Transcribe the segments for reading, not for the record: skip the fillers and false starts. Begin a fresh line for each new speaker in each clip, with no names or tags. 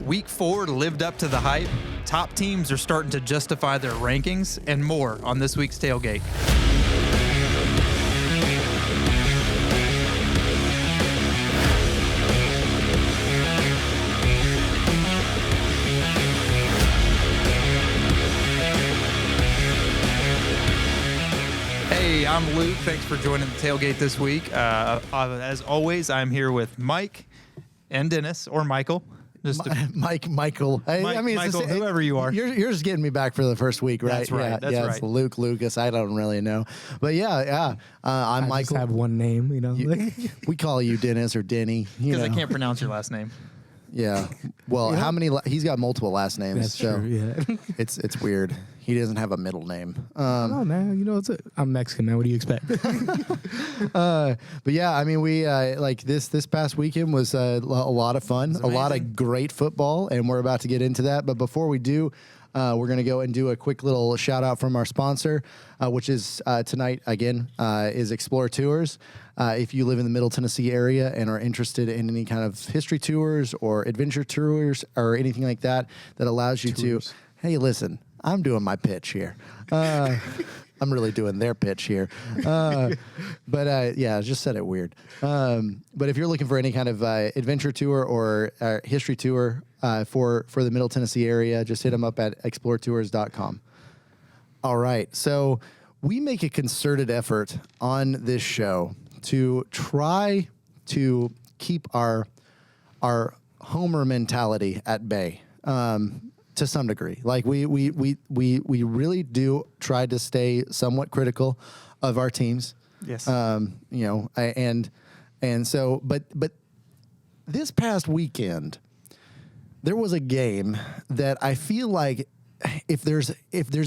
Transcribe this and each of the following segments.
Week 4 lived up to the hype. Top teams are starting to justify their rankings, and more on this week's Tailgate. Hey, I'm Luke. Thanks for joining the Tailgate this week. As always, I'm here with Mike and Dennis, or Michael.
Michael.
Michael, whoever you are.
You're just getting me back for the first week, right?
That's right.
Yeah,
That's right.
It's Luke, Lucas. I don't really know, but I'm
I
Michael.
just have one name, you know.
We call you Dennis or Denny.
Because I can't pronounce your last name.
Yeah. Well, how many? He's got multiple last names.
That's
so
true. Yeah.
It's weird. He doesn't have a middle name.
Oh man, you know I'm Mexican, man. What do you expect?
But yeah, I mean, we like this past weekend was a lot of fun, a lot of great football, and we're about to get into that. But before we do, we're going to go and do a quick little shout out from our sponsor, which is tonight again is Explore Tours. If you live in the Middle Tennessee area and are interested in any kind of history tours or adventure tours or anything like that, that allows you to, hey, listen, I'm doing my pitch here. I'm really doing their pitch here. But I just said it weird. But if you're looking for any kind of adventure tour or history tour for the Middle Tennessee area, just hit them up at exploretours.com. All right. So we make a concerted effort on this show to try to keep our homer mentality at bay. To some degree, like we really do try to stay somewhat critical of our teams.
Yes.
So this past weekend, there was a game that I feel like if there's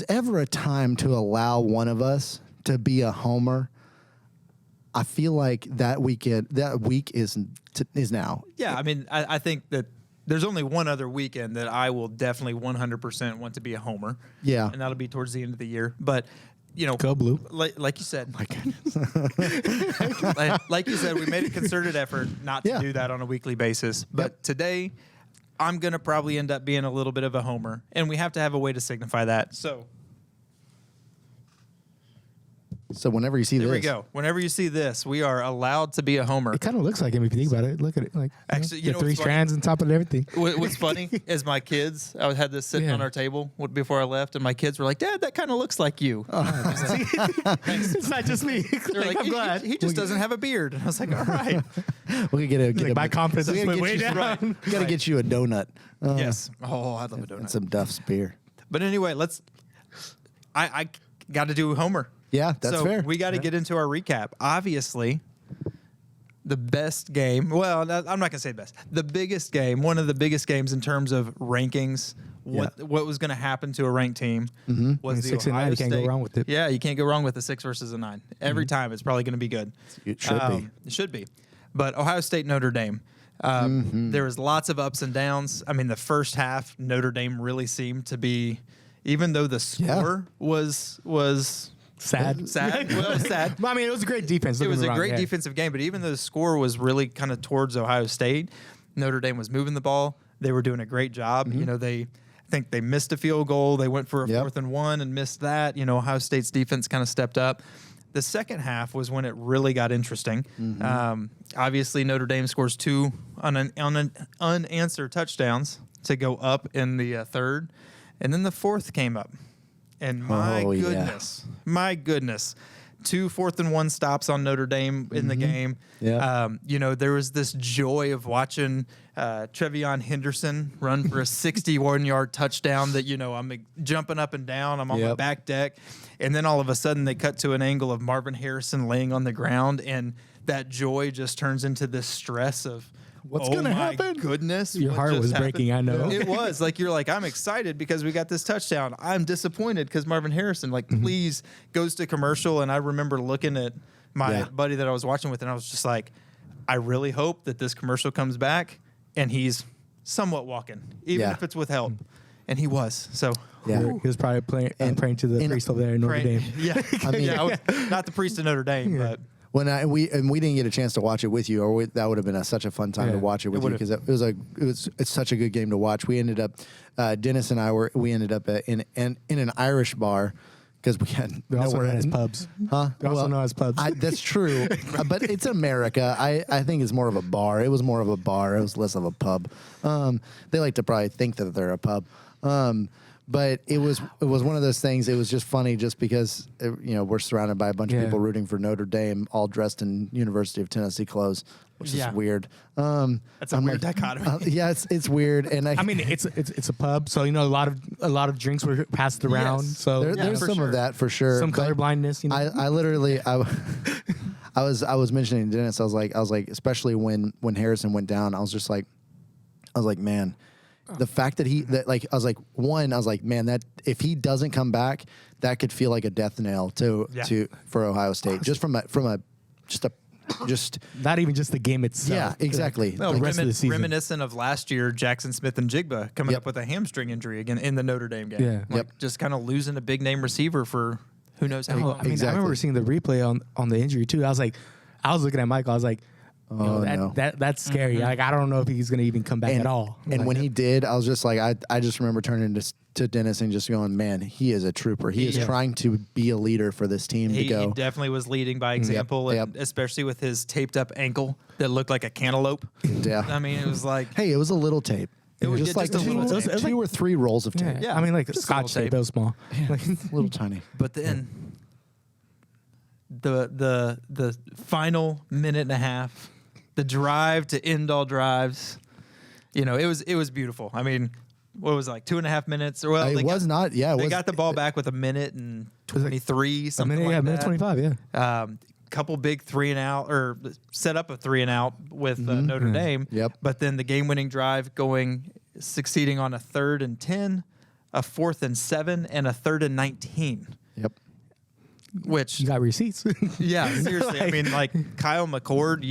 ever a time to allow one of us to be a homer, I feel like that week is now.
Yeah, I mean, I think that there's only one other weekend that I will definitely 100% want to be a homer.
Yeah.
And that'll be towards the end of the year. But, you know,
Go Blue.
Like you said.
My goodness.
like you said, we made a concerted effort not to do that on a weekly basis. But today, I'm going to probably end up being a little bit of a homer. And we have to have a way to signify that.
So whenever you see
There
this,
we go. Whenever you see this, we are allowed to be a homer.
It kind of looks like him if you think about it. Look at it, like
Actually, you
the
know
three
what's funny?
strands on top of everything.
What's funny is my kids, I had this sitting on our table before I left, and my kids were like, "Dad, that kind of looks like you."
It's not just me.
They're like,
I'm glad.
He just doesn't have a beard. And I was like, all right.
we could get
My confidence
we
is
gotta
way
get you-
down.
We got to get you a donut.
Yes. Oh, I'd love a donut.
And some Duff's beer.
But anyway, I got to do Homer.
Yeah, that's
so
fair.
We got to get into our recap. Obviously, the best game. Well, I'm not going to say best. The biggest game, one of the biggest games in terms of rankings, what was going to happen to a ranked team was the
6 and 9.
Ohio
You can't go
State.
wrong with it.
Yeah, you can't go wrong with a 6 versus a 9. Every time, it's probably going to be good.
It should be.
It should be. But Ohio State, Notre Dame. There was lots of ups and downs. I mean, the first half, Notre Dame really seemed to be, even though the score was
Sad.
well, it was sad.
I mean, it was a great defense.
It
don't
was
get me
a
wrong,
great
yeah.
defensive game, but even though the score was really kind of towards Ohio State, Notre Dame was moving the ball. They were doing a great job. You know, I think they missed a field goal. They went for a 4th and 1 and missed that. You know, Ohio State's defense kind of stepped up. The second half was when it really got interesting. Obviously, Notre Dame scores 2 unanswered touchdowns to go up in the third, and then the fourth came up. And my goodness, 2 4th and 1 stops on Notre Dame in the game.
Yeah.
You know, there was this joy of watching Trevion Henderson run for a 61-yard touchdown that, you know, I'm jumping up and down. I'm on my back deck. And then all of a sudden they cut to an angle of Marvin Harrison laying on the ground. And that joy just turns into this stress of,
What's going to happen?
Oh, my goodness.
Your
what
heart
just
was
happened?
breaking, I know.
It was. Like, you're like, I'm excited because we got this touchdown. I'm disappointed because Marvin Harrison, please, goes to commercial. And I remember looking at my buddy that I was watching with, and I was just like, I really hope that this commercial comes back and he's somewhat walking, even if it's with help. And he was. So
Yeah.
He was probably praying to the priest over there in Notre Dame.
Yeah.
I mean,
I was not the priest of Notre Dame, but
we didn't get a chance to watch it with you, or that would have been such a fun time to watch it with you because it's such a good game to watch. We ended up Dennis and I ended up in an Irish bar. Because we had
They're also known as pubs.
Huh?
They're also known as pubs.
That's true. But it's America. I think it's more of a bar. It was more of a bar. It was less of a pub. They like to probably think that they're a pub. But it was one of those things. It was just funny just because, we're surrounded by a bunch of people rooting for Notre Dame, all dressed in University of Tennessee clothes, which is weird.
That's a weird dichotomy.
Yeah, it's weird. And
I mean, it's a pub, so a lot of drinks were passed around.
Yes.
So
there's some of that for sure.
Some color blindness.
I literally I was mentioning to Dennis. I was like, especially when Harrison went down, I was like, man. The fact that man, that if he doesn't come back, that could feel like a death nail for Ohio State. Just
not even just the game itself.
Yeah, exactly.
Well,
the rest of the season.
Reminiscent of last year, Jackson Smith and Jigba coming up with a hamstring injury again in the Notre Dame game.
Yeah.
Just kind of losing a big name receiver for who knows how long.
I mean, I remember seeing the replay on the injury too. I was looking at Michael. I was like,
no.
That's scary. Like, I don't know if he's going to even come back at all.
And when he did, I was just like, I just remember turning to Dennis and just going, man, he is a trooper. He is trying to be a leader for this team to go.
He definitely was leading by example, and especially with his taped up ankle that looked like a cantaloupe.
Yeah.
I mean, it was like,
hey, it was a little tape. It was just like
just a little tape.
It was two or three rolls of tape.
Yeah. I mean, like
Just a
Scotch
little
tape. It was small.
Like, little tiny.
But then the final minute and a half, the drive to end all drives, it was beautiful. I mean, what was it, like 2.5 minutes? Or well,
They
got the ball back with 1:23, something like that.
Minute 25, yeah.
Couple big 3 and out, or set up a 3 and out with Notre Dame.
Yep.
But then the game-winning drive succeeding on a 3rd and 10, a 4th and 7, and a 3rd and 19.
Yep.
Which
You got receipts.
yeah, seriously. I mean, like Kyle McCord,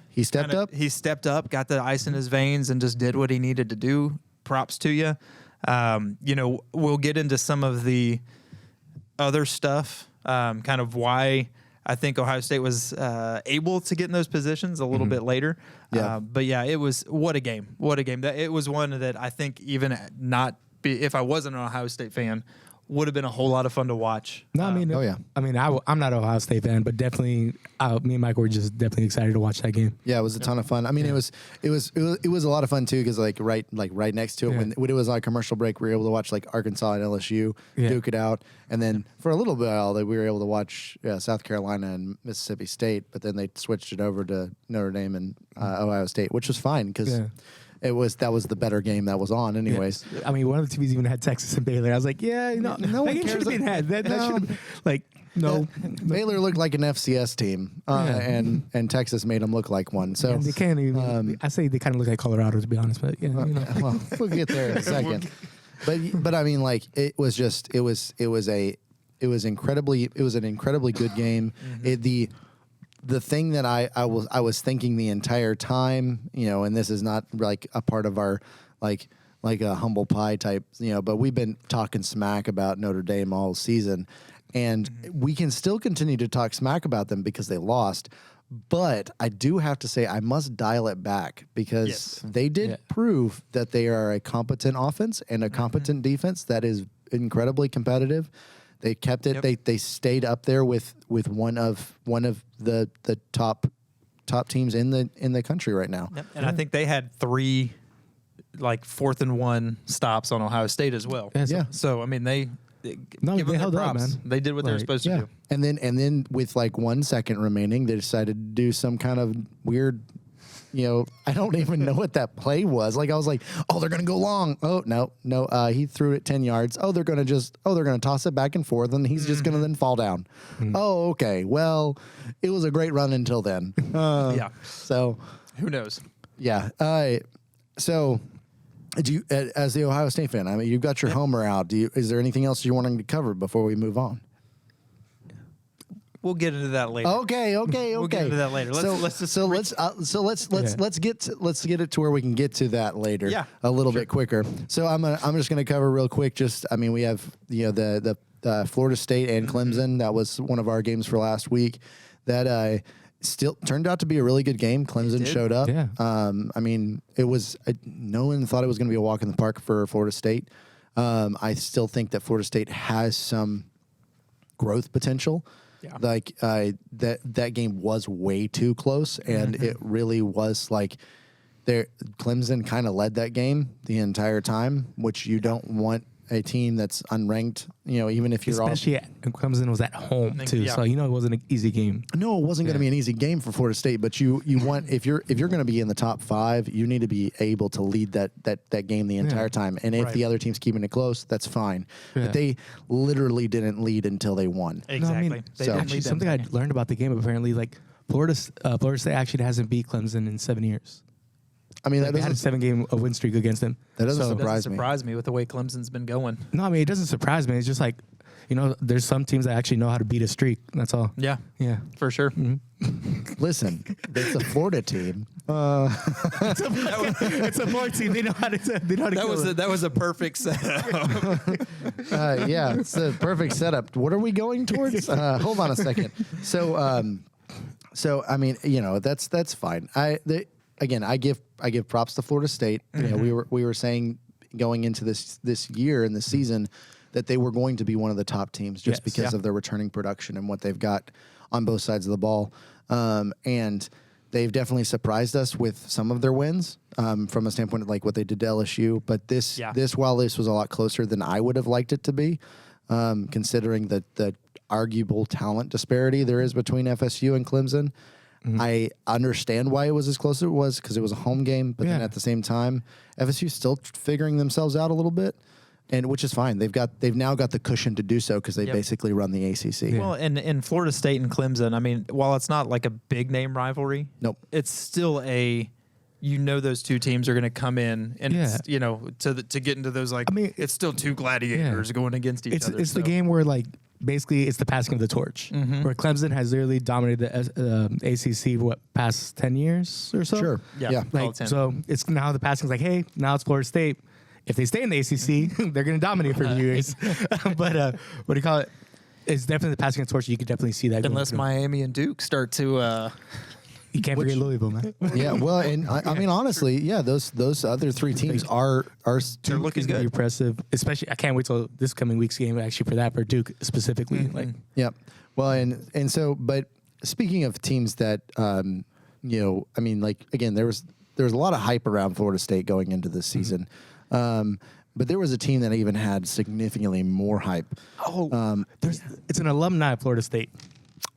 He stepped up.
He stepped up, got the ice in his veins, and just did what he needed to do. Props to you. We'll get into some of the other stuff, kind of why I think Ohio State was able to get in those positions a little bit later.
Yeah.
But yeah, it was what a game. What a game. It was one that I think even if I wasn't an Ohio State fan, would have been a whole lot of fun to watch.
No, I mean, I'm not an Ohio State fan, but definitely, me and Michael were just definitely excited to watch that game.
Yeah, it was a ton of fun. I mean, it was a lot of fun too because right next to it when it was on commercial break, we were able to watch like Arkansas and LSU duke it out, and then for a little while we were able to watch South Carolina and Mississippi State, but then they switched it over to Notre Dame and Ohio State, which was fine because. That was the better game that was on, anyways.
Yeah. I mean, one of the TVs even had Texas and Baylor. I was like, no one cares. That should like no.
Baylor looked like an FCS team, and Texas made them look like one. So
and they can't even. I say they kind of look like Colorado, to be honest. But
well, we'll get there in a second. But I mean, like it was an incredibly good game. The thing that I was thinking the entire time, and this is not like a part of our like a humble pie type, but we've been talking smack about Notre Dame all season, and we can still continue to talk smack about them because they lost. But I do have to say I must dial it back because they did prove that they are a competent offense and a competent defense that is incredibly competitive. They kept it. Yep. They stayed up there with one of the top teams in the country right now.
Yep. And I think they had 3 like 4th and 1 stops on Ohio State as well.
Yeah.
So I mean they
held up, man.
They did what they were supposed to do.
And then with like 1 second remaining, they decided to do some kind of weird. I don't even know what that play was. Like I was like, oh, they're gonna go long. Oh no. He threw it 10 yards. Oh, they're gonna toss it back and forth, and he's just gonna then fall down. Oh, okay. Well, it was a great run until then. So
who knows?
Yeah. So, do you, as the Ohio State fan, I mean, you've got your homer out. Is there anything else you're wanting to cover before we move on?
We'll get into that later.
Okay.
We'll get into that later.
Let's get it to where we can get to that later.
Yeah,
a little bit quicker. So I'm just gonna cover real quick. We have the Florida State and Clemson. That was one of our games for last week. That still turned out to be a really good game. Clemson showed up.
Yeah.
I mean, it was no one thought it was going to be a walk in the park for Florida State. I still think that Florida State has some growth potential.
Yeah.
Like that game was way too close, and it really was like Clemson kind of led that game the entire time, which you don't want a team that's unranked, even if you're
especially Clemson was at home too, so it wasn't an easy game.
No, it wasn't going to be an easy game for Florida State, but you want if you're going to be in the top 5, you need to be able to lead that game the entire time. And if the other team's keeping it close, that's fine. Yeah. But they literally didn't lead until they won.
Exactly.
Actually, something I learned about the game apparently, like Florida State actually hasn't beat Clemson in 7 years.
I mean,
they had a 7-game win streak against them.
That doesn't
surprise me with the way Clemson's been going.
No, I mean, it doesn't surprise me. It's just like, there's some teams that actually know how to beat a streak. That's all.
Yeah.
Yeah.
For sure.
Mm-hmm.
Listen, it's a Florida team.
It's a Florida team. They know how to
That was a perfect setup. Yeah, it's a perfect setup. What are we going towards? Hold on a second. So I mean, that's fine. Again, I give props to Florida State. We were saying going into this year and this season that they were going to be one of the top teams just because of their returning production and what they've got on both sides of the ball. And they've definitely surprised us with some of their wins from a standpoint of like what they did to LSU. But this while this was a lot closer than I would have liked it to be, considering the arguable talent disparity there is between FSU and Clemson. Mm-hmm. I understand why it was as close as it was because it was a home game, but then at the same time, FSU's still figuring themselves out a little bit, and which is fine. They've now got the cushion to do so because they basically run the ACC.
Well, and in Florida State and Clemson, I mean, while it's not like a big name rivalry, it's still those two teams are going to come in and it's, to get into those it's still two gladiators going against each other.
It's the game where basically, it's the passing of the torch, where Clemson has literally dominated the ACC past 10 years or so.
Sure, yeah.
So it's now the passing is like, hey, now it's Florida State. If they stay in the ACC, they're going to dominate for a few years. But what do you call it? It's definitely the passing of the torch. You could definitely see that.
Unless Miami and Duke start to.
You can't forget Louisville, man.
Yeah, well, and I mean, honestly, those other 3 teams are
they're looking good.
Impressive, especially. I can't wait till this coming week's game actually for Duke specifically.
Yeah, well, and so, but speaking of teams that, I mean, again, there was a lot of hype around Florida State going into this season, but there was a team that even had significantly more hype.
It's an alumni of Florida State.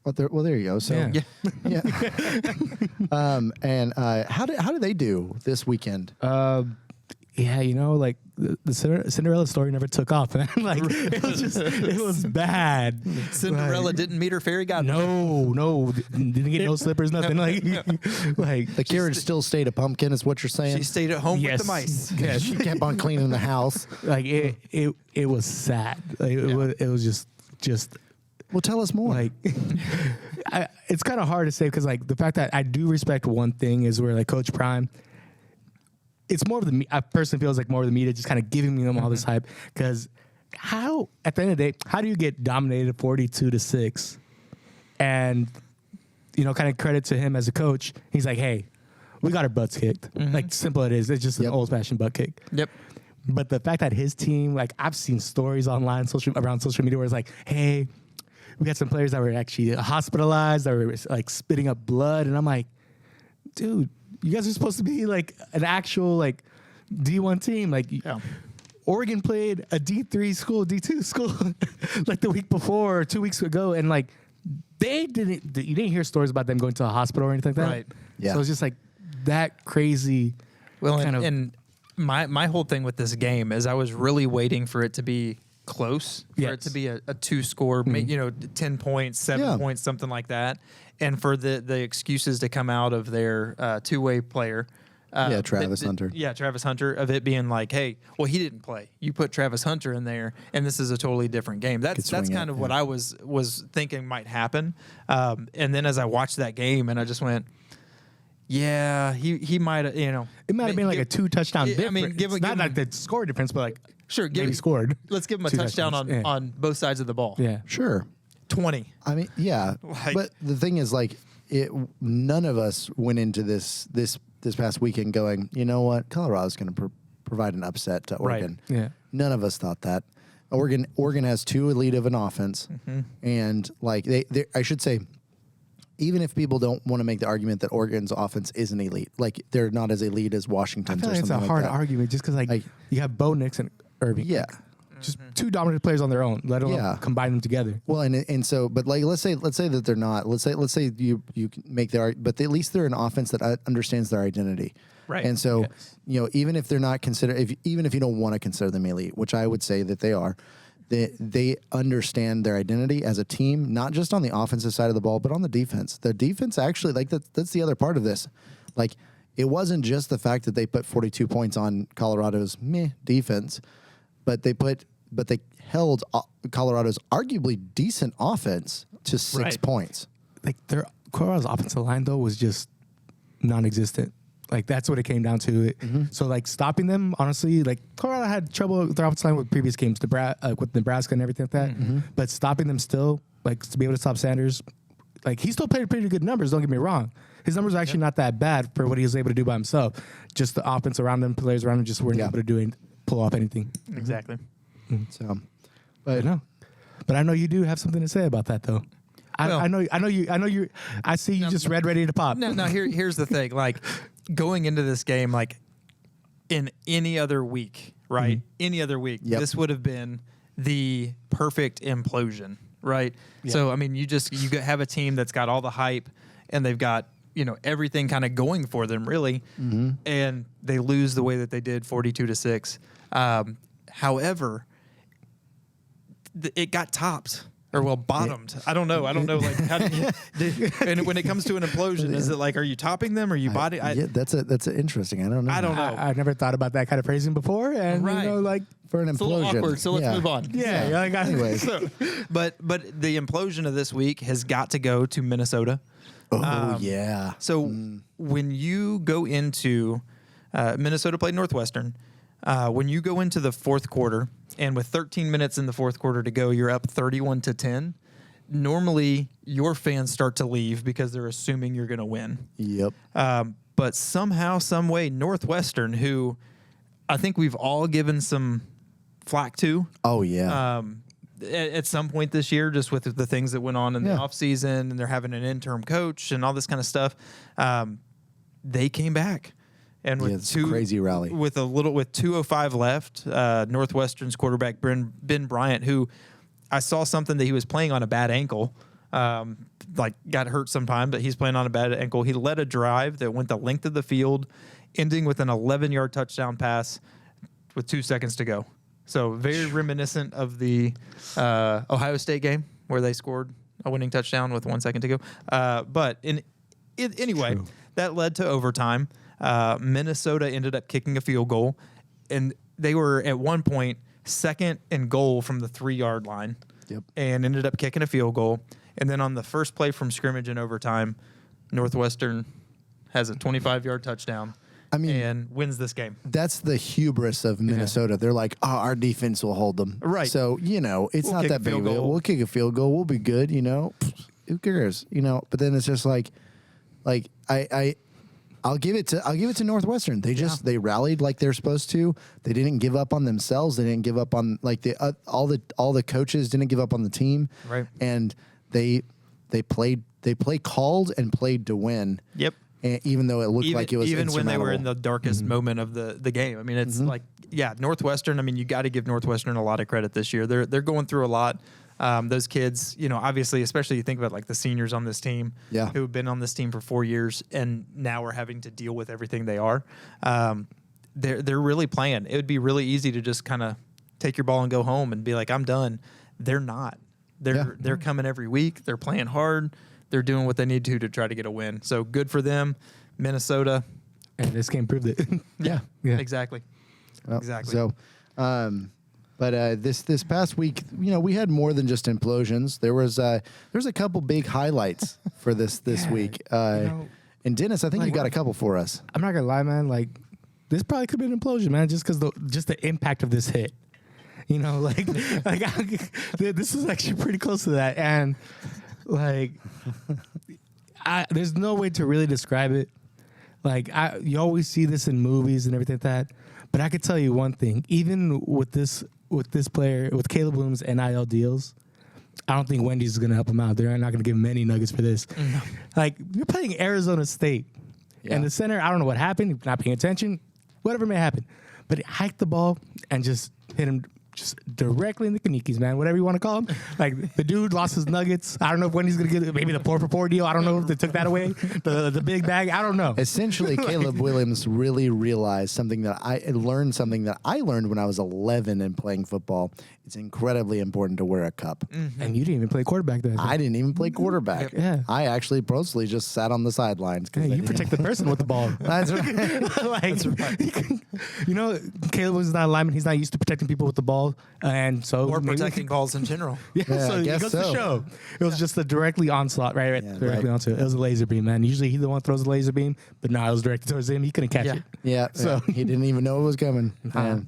Well, there you go. So, yeah. And how did they do this weekend?
The Cinderella story never took off, man. It was bad.
Cinderella didn't meet her fairy godmother.
No, didn't get no slippers, nothing.
The carriage still stayed a pumpkin, is what you're saying.
She stayed at home with the mice.
Yeah, she kept on cleaning the house.
It was sad. It was just.
Well, tell us more.
It's kind of hard to say because the fact that I do respect one thing is where Coach Prime. It's more of I personally feels like more of the media just kind of giving them all this hype because at the end of the day, how do you get dominated 42-6, and kind of credit to him as a coach. He's like, hey, we got our butts kicked. Simple it is. It's just an old-fashioned butt kick.
Yep.
But the fact that his team, I've seen stories online, around social media where it's hey, we had some players that were actually hospitalized, that were spitting up blood, and I'm like, dude, you guys are supposed to be an actual D1 team. Oregon played a D3 school, D2 school, the week before or 2 weeks ago, and they didn't. You didn't hear stories about them going to a hospital or anything like that.
Right.
Yeah.
So it's just that crazy.
Well, and my whole thing with this game is I was really waiting for it to be close, for it to be a 2-score, 10 points, 7 points, something like that, and for the excuses to come out of their two-way player.
Travis Hunter.
Yeah, Travis Hunter, of it being hey, well, he didn't play. You put Travis Hunter in there, and this is a totally different game. That's kind of what I was thinking might happen. And then as I watched that game, and I just went, yeah, he might have,
It might have been a 2-touchdown difference. I mean, not the score difference, but
sure,
maybe scored.
Let's give him a touchdown on both sides of the ball.
Yeah.
Sure.
20.
I mean, yeah. But the thing is, none of us went into this past weekend going, you know what, Colorado's going to provide an upset to Oregon.
Right. Yeah.
None of us thought that. Oregon has too elite of an offense, and like I should say, even if people don't want to make the argument that Oregon's offense isn't elite, like they're not as elite as Washington's.
I feel
or
like it's a
something
hard
like that.
argument just because like you have Bo Nix and Irving.
Yeah.
Just two dominant players on their own, let alone combine them together.
Well, and so, but like, let's say that they're not. Let's say you can make their, but at least they're an offense that understands their identity,
right?
And so, even if they're not considered, even if you don't want to consider them elite, which I would say that they are, they understand their identity as a team, not just on the offensive side of the ball, but on the defense. The defense actually, like that's the other part of this, like. It wasn't just the fact that they put 42 points on Colorado's defense, but they held Colorado's arguably decent offense to 6 points.
Like Colorado's offensive line though was just non-existent. Like that's what it came down to. So like stopping them, honestly, like Colorado had trouble with their offensive line with previous games, with Nebraska and everything like that. But stopping them still, like to be able to stop Sanders, like he still played pretty good numbers. Don't get me wrong. His numbers are actually not that bad for what he was able to do by himself. Just the offense around him, players around him, just weren't able to pull off anything.
Exactly.
So,
but I know you do have something to say about that, though. I know you. I see you just ready to pop.
No. Here's the thing. Like going into this game, like in any other week, right? Any other week, this would have been the perfect implosion, right? Yeah. So I mean, you have a team that's got all the hype, and they've got everything kind of going for them, really, and they lose the way that they did, 42-6. However, it got topped. Or bottomed. I don't know. Like, how and when it comes to an implosion, is it like, are you topping them? Or are you body?
That's interesting. I don't know.
I don't know.
I've never thought about that kind of phrasing before, and like
for an implosion,
it's a little awkward. So let's move on.
Yeah.
Anyway,
but the implosion of this week has got to go to Minnesota.
Oh yeah.
So when you go into Minnesota played Northwestern. When you go into the fourth quarter, and with 13 minutes in the fourth quarter to go, you're up 31-10. Normally, your fans start to leave because they're assuming you're going to win.
Yep.
But somehow, some way, Northwestern, who I think we've all given some flack to.
Oh yeah.
At some point this year, just with the things that went on in the offseason, and they're having an interim coach and all this kind of stuff, they came back. And with
crazy rally,
with 2:05 left, Northwestern's quarterback Ben Bryant, who I saw something that he was playing on a bad ankle, like got hurt sometime, but he's playing on a bad ankle. He led a drive that went the length of the field, ending with an 11-yard touchdown pass with 2 seconds to go. So very reminiscent of the Ohio State game where they scored a winning touchdown with 1 second to go. But anyway, that led to overtime. Minnesota ended up kicking a field goal, and they were at one point second and goal from the 3-yard line, and ended up kicking a field goal. And then on the first play from scrimmage in overtime, Northwestern has a 25-yard touchdown. And wins this game.
That's the hubris of Minnesota. They're like, our defense will hold them.
Right.
So, it's not that big of a deal. We'll kick a field goal. We'll be good, Who cares? But then it's just like I'll give it to Northwestern. They rallied like they're supposed to. They didn't give up on themselves. They didn't give up on all the coaches didn't give up on the team.
Right.
And they played called and played to win.
Yep.
And even though it looked like it was
even when they were in the darkest moment of the game. I mean, it's Northwestern. I mean, you got to give Northwestern a lot of credit this year. They're going through a lot. Those kids, obviously, especially you think about like the seniors on this team who have been on this team for 4 years and now are having to deal with everything they are. They're really playing. It would be really easy to just kind of take your ball and go home and be like, I'm done. They're not. They're coming every week. They're playing hard. They're doing what they need to try to get a win. So good for them, Minnesota.
And this game proved it.
Yeah, exactly.
Well,
exactly.
So, but this past week, we had more than just implosions. There's a couple big highlights for this week. And Dennis, I think you got a couple for us.
I'm not gonna lie, man. Like this probably could be an implosion, man. Just because the impact of this hit. This was actually pretty close to that, and there's no way to really describe it. Like you always see this in movies and everything like that. But I could tell you one thing: even with this player, with Caleb Williams' NIL deals, I don't think Wendy's is going to help him out. They're not going to give him any nuggets for this. Like, you're playing Arizona State, and the center, I don't know what happened, not paying attention, whatever may happen. But he hiked the ball and just hit him just directly in the kanikis, man, whatever you want to call him. Like, the dude lost his nuggets. I don't know if Wendy's going to get maybe the 4-for-4 deal. I don't know if they took that away, the big bag. I don't know.
Essentially, Caleb Williams really realized something that I learned when I was 11 and playing football. It's incredibly important to wear a cup.
And you didn't even play quarterback then.
I didn't even play quarterback.
Yeah.
I actually mostly just sat on the sidelines.
Yeah, you protect the person with the ball.
That's right.
That's right. You know, Caleb was not a lineman. He's not used to protecting people with the ball. And so
or protecting balls in general.
Yeah,
so
I
it
guess
goes
so.
to show. It was just a directly onslaught, right? Directly onto it. It was a laser beam, man. Usually he's the one that throws the laser beam, but no, it was directed towards him. He couldn't catch it.
Yeah, so he didn't even know it was coming.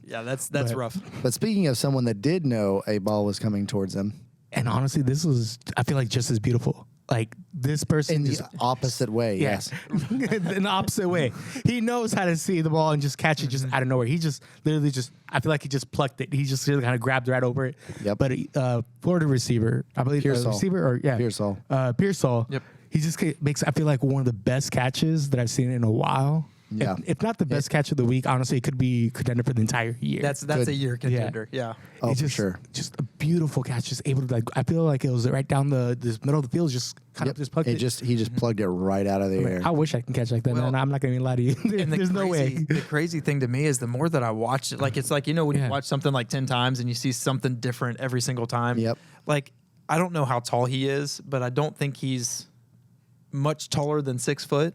Yeah, that's rough.
But speaking of someone that did know a ball was coming towards him,
and honestly, this was, I feel like, just as beautiful. Like, this person
in the opposite way, yes.
In the opposite way. He knows how to see the ball and just catch it just out of nowhere. He just literally I feel like he just plucked it. He just really kind of grabbed right over it.
Yep.
But Florida receiver, I believe, Pearsall. Pearsall.
Yep.
He just makes, I feel like, one of the best catches that I've seen in a while.
Yeah.
If not the best catch of the week, honestly, it could be contender for the entire year.
That's a year contender. Yeah.
Oh,
It's
for
just,
sure.
Just a beautiful catch. Just able to, like, I feel like it was right down this middle of the field, just kind of just plugged it.
He just plugged it right out of the air.
I wish I can catch like that,
Well,
man. I'm not going to lie to you. There's no way.
The crazy thing to me is the more that I watch it, like, it's like, you know, when you watch something like 10 times and you see something different every single time.
Yep.
Like, I don't know how tall he is, but I don't think he's much taller than 6 foot.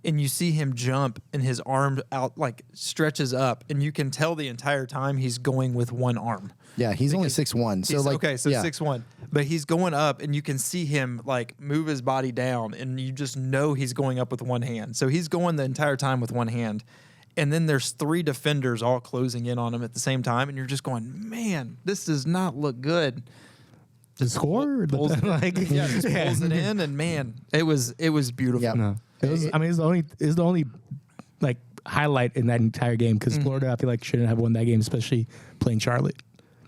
And you see him jump and his arm out, like, stretches up, and you can tell the entire time he's going with one arm.
Yeah, he's only 6'1". So like,
6'1", but he's going up, and you can see him, like, move his body down, and you just know he's going up with one hand. So he's going the entire time with one hand, and then there's 3 defenders all closing in on him at the same time, and you're just going, man, this does not look good.
The score,
Pulls it in, and man, it was beautiful.
Yep.
No. It was. I mean, it's the only like highlight in that entire game because Florida, I feel like, shouldn't have won that game, especially playing Charlotte.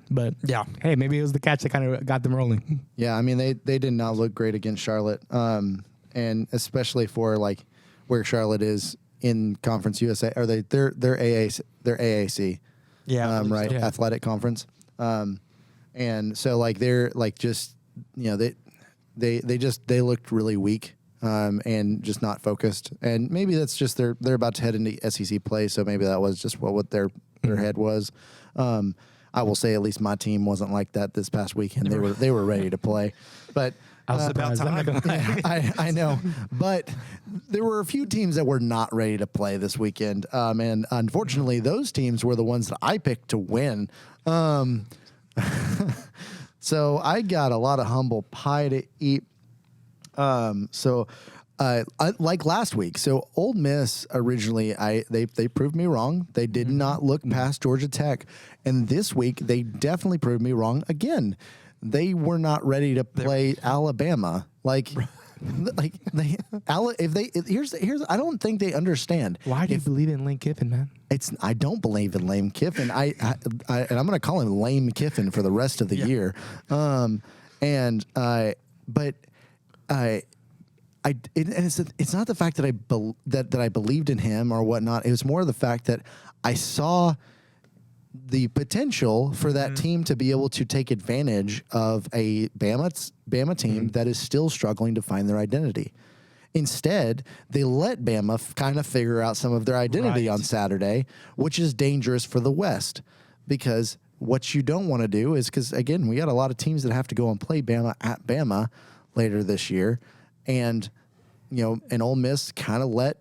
But
yeah,
hey, maybe it was the catch that kind of got them rolling.
Yeah, I mean, they did not look great against Charlotte, and especially for like where Charlotte is in Conference USA, or they're AAC,
yeah,
right,
so. Yeah.
Athletic Conference, and so like they're like just, you know, they looked really weak. And just not focused, and maybe that's just they're about to head into SEC play, so maybe that was just what their head was. I will say at least my team wasn't like that this past weekend. They were ready to play, but
I was about time.
I know, but there were a few teams that were not ready to play this weekend, and unfortunately, those teams were the ones that I picked to win. So I got a lot of humble pie to eat. Like last week, so Ole Miss originally, they proved me wrong. They did not look past Georgia Tech, and this week they definitely proved me wrong again. They were not ready to play Alabama. Like here's I don't think they understand.
Why do you believe in Lane Kiffin, man?
I don't believe in Lane Kiffin. And I'm going to call him Lame Kiffin for the rest of the year. It's not the fact that I believed in him or whatnot. It was more the fact that I saw the potential for that team to be able to take advantage of a Bama team that is still struggling to find their identity. Instead, they let Bama kind of figure out some of their identity on Saturday, which is dangerous for the West, because what you don't want to do is, because again, we got a lot of teams that have to go and play Bama at Bama later this year. And, you know, and Ole Miss kind of let,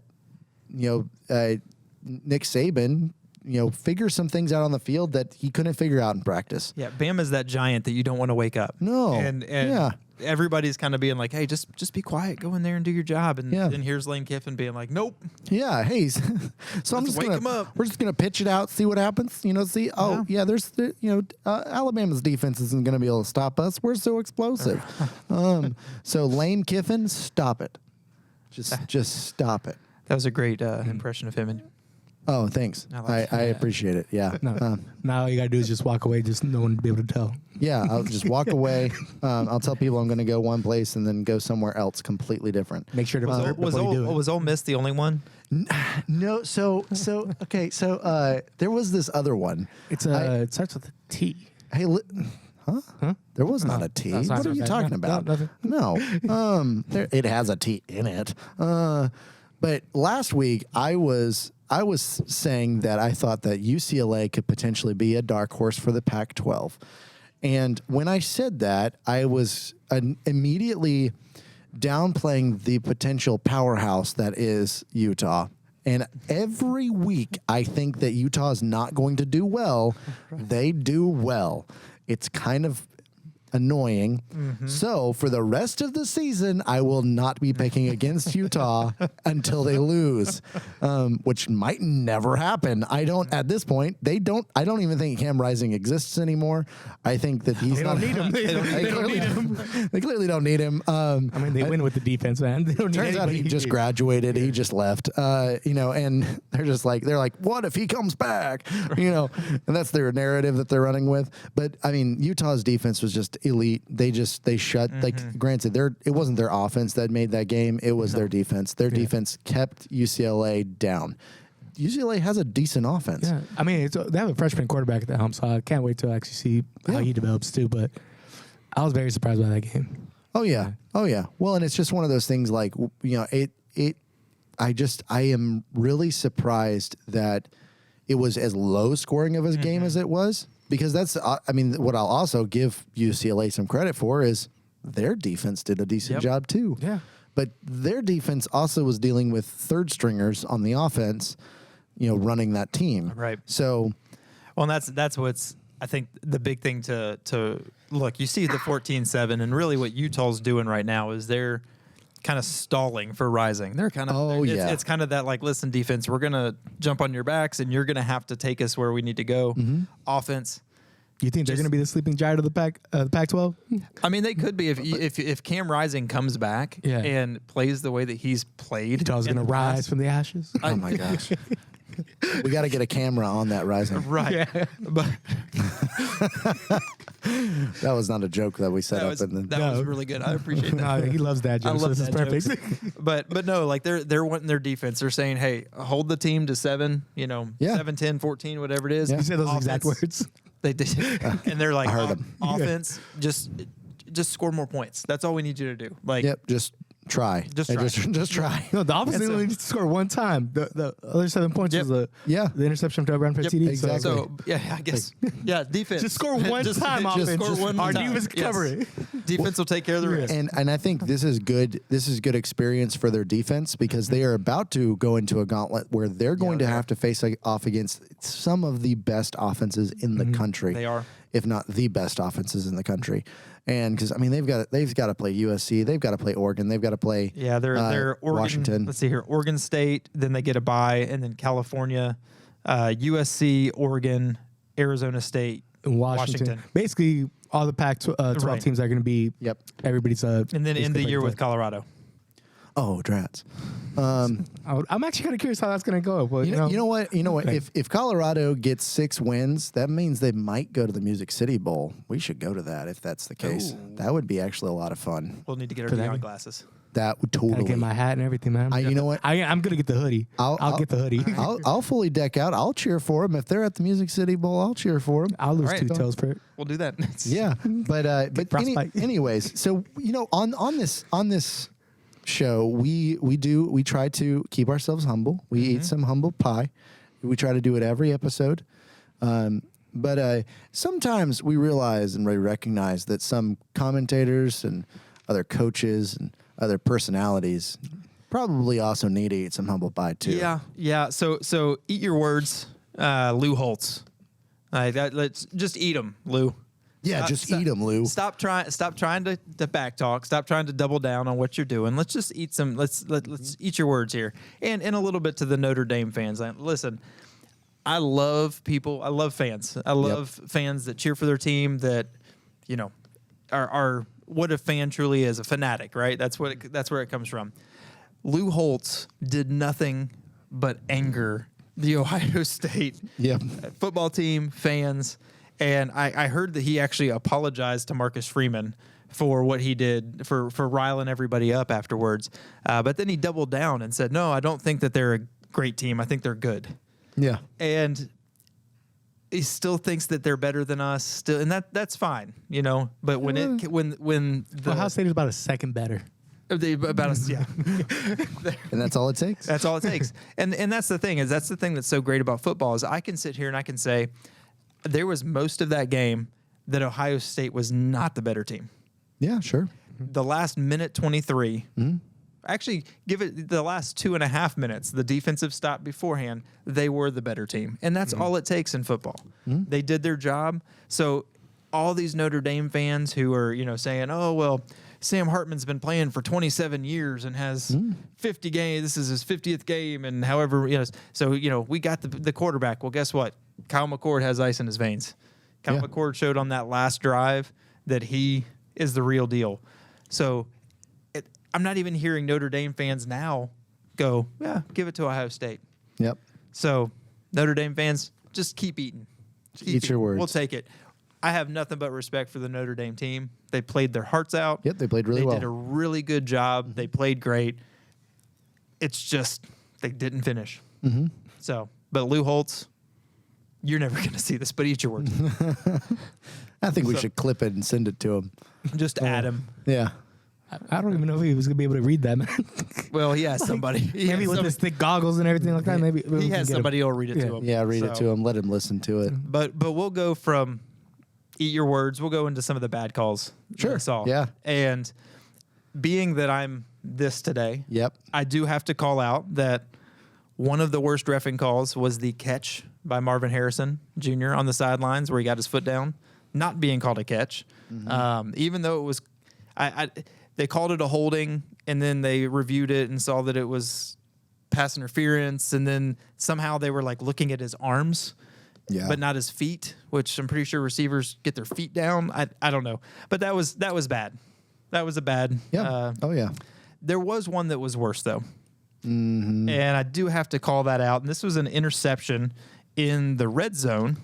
you know, Nick Saban, you know, figure some things out on the field that he couldn't figure out in practice.
Yeah, Bama's that giant that you don't want to wake up.
No.
And
yeah.
Everybody's kind of being like, hey, just be quiet. Go in there and do your job. And
Yeah.
then here's Lane Kiffin being like, nope.
Yeah, hey, so we're just gonna pitch it out, see what happens. You know, see. Oh, yeah. Alabama's defense isn't gonna be able to stop us. We're so explosive. So Lane Kiffin, stop it. Just stop it.
That was a great impression of him. And
Oh, thanks. I appreciate it. Yeah.
No, now all you gotta do is just walk away. Just no one to be able to tell.
Yeah, I'll just walk away. I'll tell people I'm going to go one place and then go somewhere else completely different.
Make sure to observe
was
before you do it.
was Ole Miss the only one?
No, so okay, so there was this other one.
It's it starts with a T.
Hey, huh? There was not a T.
That's not
What are you
okay.
talking
No,
about?
nothing.
No. It has a T in it. But last week I was saying that I thought that UCLA could potentially be a dark horse for the Pac-12. And when I said that, I was immediately downplaying the potential powerhouse that is Utah. And every week, I think that Utah is not going to do well. They do well. It's kind of annoying. So for the rest of the season, I will not be picking against Utah until they lose, which might never happen. I don't at this point. I don't even think Cam Rising exists anymore. I think that he's not.
Need him. They don't need him.
They clearly don't need him.
I mean, they win with the defense, man. They don't need
Turns out he
anybody.
just graduated. He just left. And they're like, what if he comes back? And that's their narrative that they're running with. But I mean, Utah's defense was just elite. They shut. Like, granted, it wasn't their offense that made that game. It was their defense. Their defense kept UCLA down. UCLA has a decent offense.
Yeah, I mean, they have a freshman quarterback at the helm, so I can't wait to actually see how he develops too. But I was very surprised by that game.
Oh yeah. Well, and it's just one of those things. Like, I am really surprised that it was as low scoring of a game as it was, because that's, what I'll also give UCLA some credit for is their defense did a decent job too.
Yeah.
But their defense also was dealing with third stringers on the offense, running that team.
Right.
So,
well, and that's what's, I think, the big thing to look. You see the 14-7, and really what Utah's doing right now is they're kind of stalling for Rising. They're kind of it's kind of that, like, listen, defense, we're gonna jump on your backs and you're gonna have to take us where we need to go. Offense.
You think they're going to be the sleeping giant of the Pac-12?
I mean, they could be if Cam Rising comes back and plays the way that he's played.
Utah's going to rise from the ashes.
oh my gosh. We got to get a camera on that Rising.
Right.
Yeah.
But
That was not a joke that we set
that
up.
was really good. I appreciate that.
No, he loves that joke.
I love
so this
that
is perfect.
But no, like they're wanting their defense. They're saying, hey, hold the team to 7, 7, 10, 14, whatever it is.
You said those
Offense,
exact words.
They did. And they're like,
I heard 'em.
Offense, just score more points. That's all we need you to do. Like,
Yep, just try.
Just
Hey,
try.
Just try.
No, the opposite
And so-
only needs to score one time. The other 7 points was the interception to run for TD.
exactly.
So I guess defense.
Just score one time.
Just
offense.
score one
Our
time.
defense
Yes.
cover it.
Defense will take care of the rest.
And I think this is good. This is good experience for their defense because they are about to go into a gauntlet where they're going to have to face off against some of the best offenses in the country.
They are,
if not the best offenses in the country. And because they've got to play USC, they've got to play Oregon, they've got to play
they're Oregon,
Washington.
Let's see here, Oregon State. Then they get a bye, and then California, USC, Oregon, Arizona State,
Washington. Basically, all the Pac-12
Right.
teams are going to be.
Yep.
Everybody's.
and then end the year with
Colorado.
Colorado.
Oh, drats.
I'm actually kind of curious how that's going to go. But,
You know what? If Colorado gets 6 wins, that means they might go to the Music City Bowl. We should go to that if that's the case.
Ooh.
That would be actually a lot of fun.
We'll need to get our
For that
neon
one?
glasses.
That would
Gotta
totally.
get my hat and everything, man.
You know what?
I'm going to get the hoodie. I'll get the hoodie.
I'll fully deck out. I'll cheer for them if they're at the Music City Bowl. I'll cheer for them.
I'll lose
All right,
2
go.
toes for it.
We'll do that.
Yeah, but
frostbite.
anyways, so on this show, we try to keep ourselves humble. We eat some humble pie. We try to do it every episode. But sometimes we realize and we recognize that some commentators and other coaches and other personalities probably also need to eat some humble pie too.
Yeah. So eat your words, Lou Holtz. Let's just eat them, Lou.
Yeah, just eat them, Lou.
Stop trying to back talk. Stop trying to double down on what you're doing. Let's just eat some. Let's eat your words here, and a little bit to the Notre Dame fans. Listen, I love people. I love fans. I love fans that cheer for their team. That are what a fan truly is, a fanatic, right? That's where it comes from. Lou Holtz did nothing but anger the Ohio State football team, fans. And I heard that he actually apologized to Marcus Freeman for what he did, for riling everybody up afterwards. But then he doubled down and said, no, I don't think that they're a great team. I think they're good.
Yeah.
And he still thinks that they're better than us still. And that's fine, you know, but when
Ohio State is about a second better.
About us, yeah.
And that's all it takes.
That's all it takes. And that's the thing that's so great about football is I can sit here and I can say there was most of that game that Ohio State was not the better team.
Yeah, sure.
The last minute 23, actually give it the last 2.5 minutes, the defensive stop beforehand, they were the better team. And that's all it takes in football. They did their job. So all these Notre Dame fans who are, you know, saying, oh, well, Sam Hartman's been playing for 27 years and has 50 games. This is his 50th game, and however, you know. So, you know, we got the quarterback. Well, guess what? Kyle McCord has ice in his veins. Kyle McCord showed on that last drive that he is the real deal. So I'm not even hearing Notre Dame fans now go, yeah, give it to Ohio State.
Yep.
So Notre Dame fans, just keep eating.
Eat your words.
We'll take it. I have nothing but respect for the Notre Dame team. They played their hearts out.
Yep, they played really well.
They did a really good job. They played great. It's just they didn't finish. So, but Lou Holtz, you're never going to see this, but eat your words.
I think we should clip it and send it to him.
Just add him.
Yeah.
I don't even know if he was going to be able to read that, man.
Well, he has somebody.
Maybe with his thick goggles and everything like that. Maybe
he has somebody who'll read it to him.
Yeah, read it to him. Let him listen to it.
But we'll go from eat your words. We'll go into some of the bad calls.
Sure.
I saw.
Yeah.
And being that I'm this today, I do have to call out that one of the worst reffing calls was the catch by Marvin Harrison Jr. on the sidelines where he got his foot down, not being called a catch. Even though it was, they called it a holding, and then they reviewed it and saw that it was pass interference, and then somehow they were like looking at his arms.
Yeah.
But not his feet, which I'm pretty sure receivers get their feet down. I don't know. But that was bad. That was a bad.
Yeah.
There was one that was worse, though. And I do have to call that out. And this was an interception in the red zone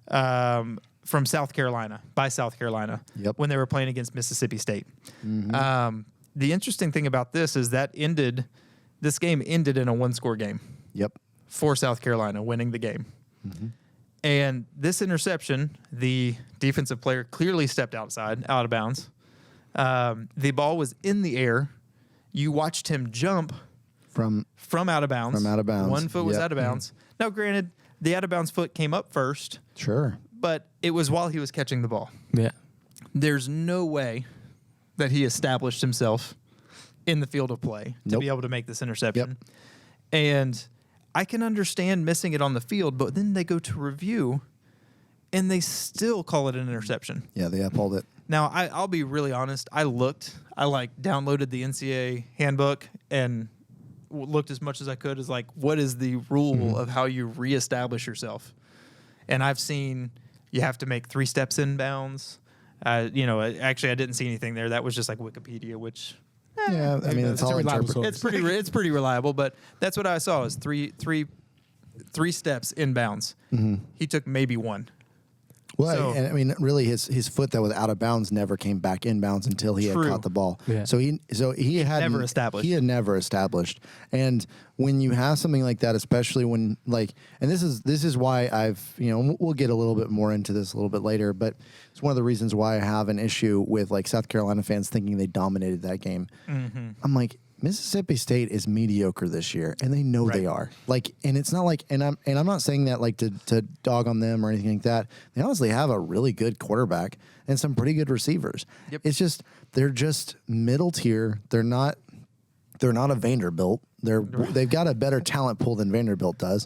from South Carolina, by South Carolina, when they were playing against Mississippi State. The interesting thing about this is that this game ended in a one-score game. For South Carolina, winning the game. And this interception, the defensive player clearly stepped out of bounds. The ball was in the air. You watched him jump from out of bounds. One foot was out of bounds. Now, granted, the out of bounds foot came up first.
Sure.
But it was while he was catching the ball.
Yeah.
There's no way that he established himself in the field of play to be able to make this interception. And I can understand missing it on the field, but then they go to review, and they still call it an interception.
Yeah, they upheld it.
Now, I'll be really honest. I downloaded the NCAA handbook and looked as much as I could as what is the rule of how you reestablish yourself? And I've seen you have to make 3 steps inbounds. Actually, I didn't see anything there. That was just like Wikipedia, which...
Yeah, I mean, it's all interpreted.
It's pretty reliable, but that's what I saw is three steps inbounds. He took maybe 1.
Well, and I mean, really, his foot that was out of bounds never came back inbounds until he had caught the ball. Yeah. So he had
never established.
He had never established. And when you have something like that, especially when and this is why I've we'll get a little bit more into this a little bit later, but it's one of the reasons why I have an issue with South Carolina fans thinking they dominated that game. I'm like, Mississippi State is mediocre this year, and they know they are. And it's not and I'm not saying that to dog on them or anything like that. They honestly have a really good quarterback and some pretty good receivers. It's just they're just middle tier. They're not a Vanderbilt. They've got a better talent pool than Vanderbilt does.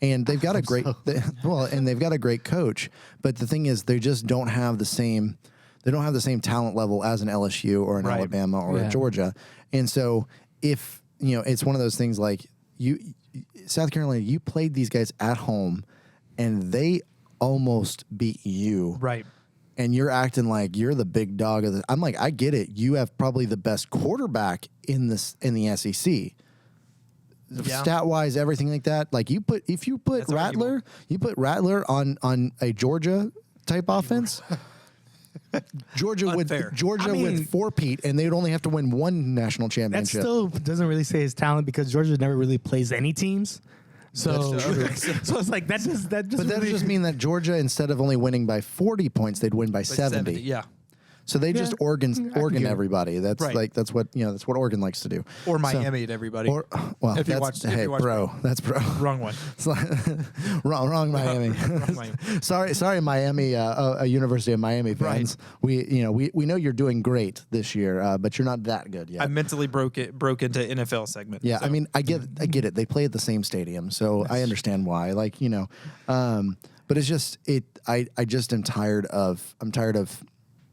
And they've got a great and they've got a great coach. But the thing is, they just don't have the same. They don't have the same talent level as an LSU or an Alabama or a Georgia. And so if, it's one of those things South Carolina, you played these guys at home and they almost beat you.
Right.
And you're acting like you're the big dog of the. I'm like, I get it. You have probably the best quarterback in the SEC. stat wise, everything like that. Like if you put Rattler on a Georgia type offense. Georgia would four-peat, and they would only have to win one national championship.
That still doesn't really say his talent because Georgia never really plays any teams. So, so it's like that just. But
that would just mean that Georgia, instead of only winning by 40 points, they'd win by 70.
Yeah.
So they just Oregon everybody. That's that's what Oregon likes to do.
Or Miami to everybody.
That's bro.
Wrong one.
wrong Miami.
Wrong Miami.
sorry Miami, University of Miami fans.
Right.
We know you're doing great this year, but you're not that good yet.
I mentally broke into NFL segment.
Yeah, so. I mean, I get it. They play at the same stadium, so I understand why. Like, but it's just I just am tired of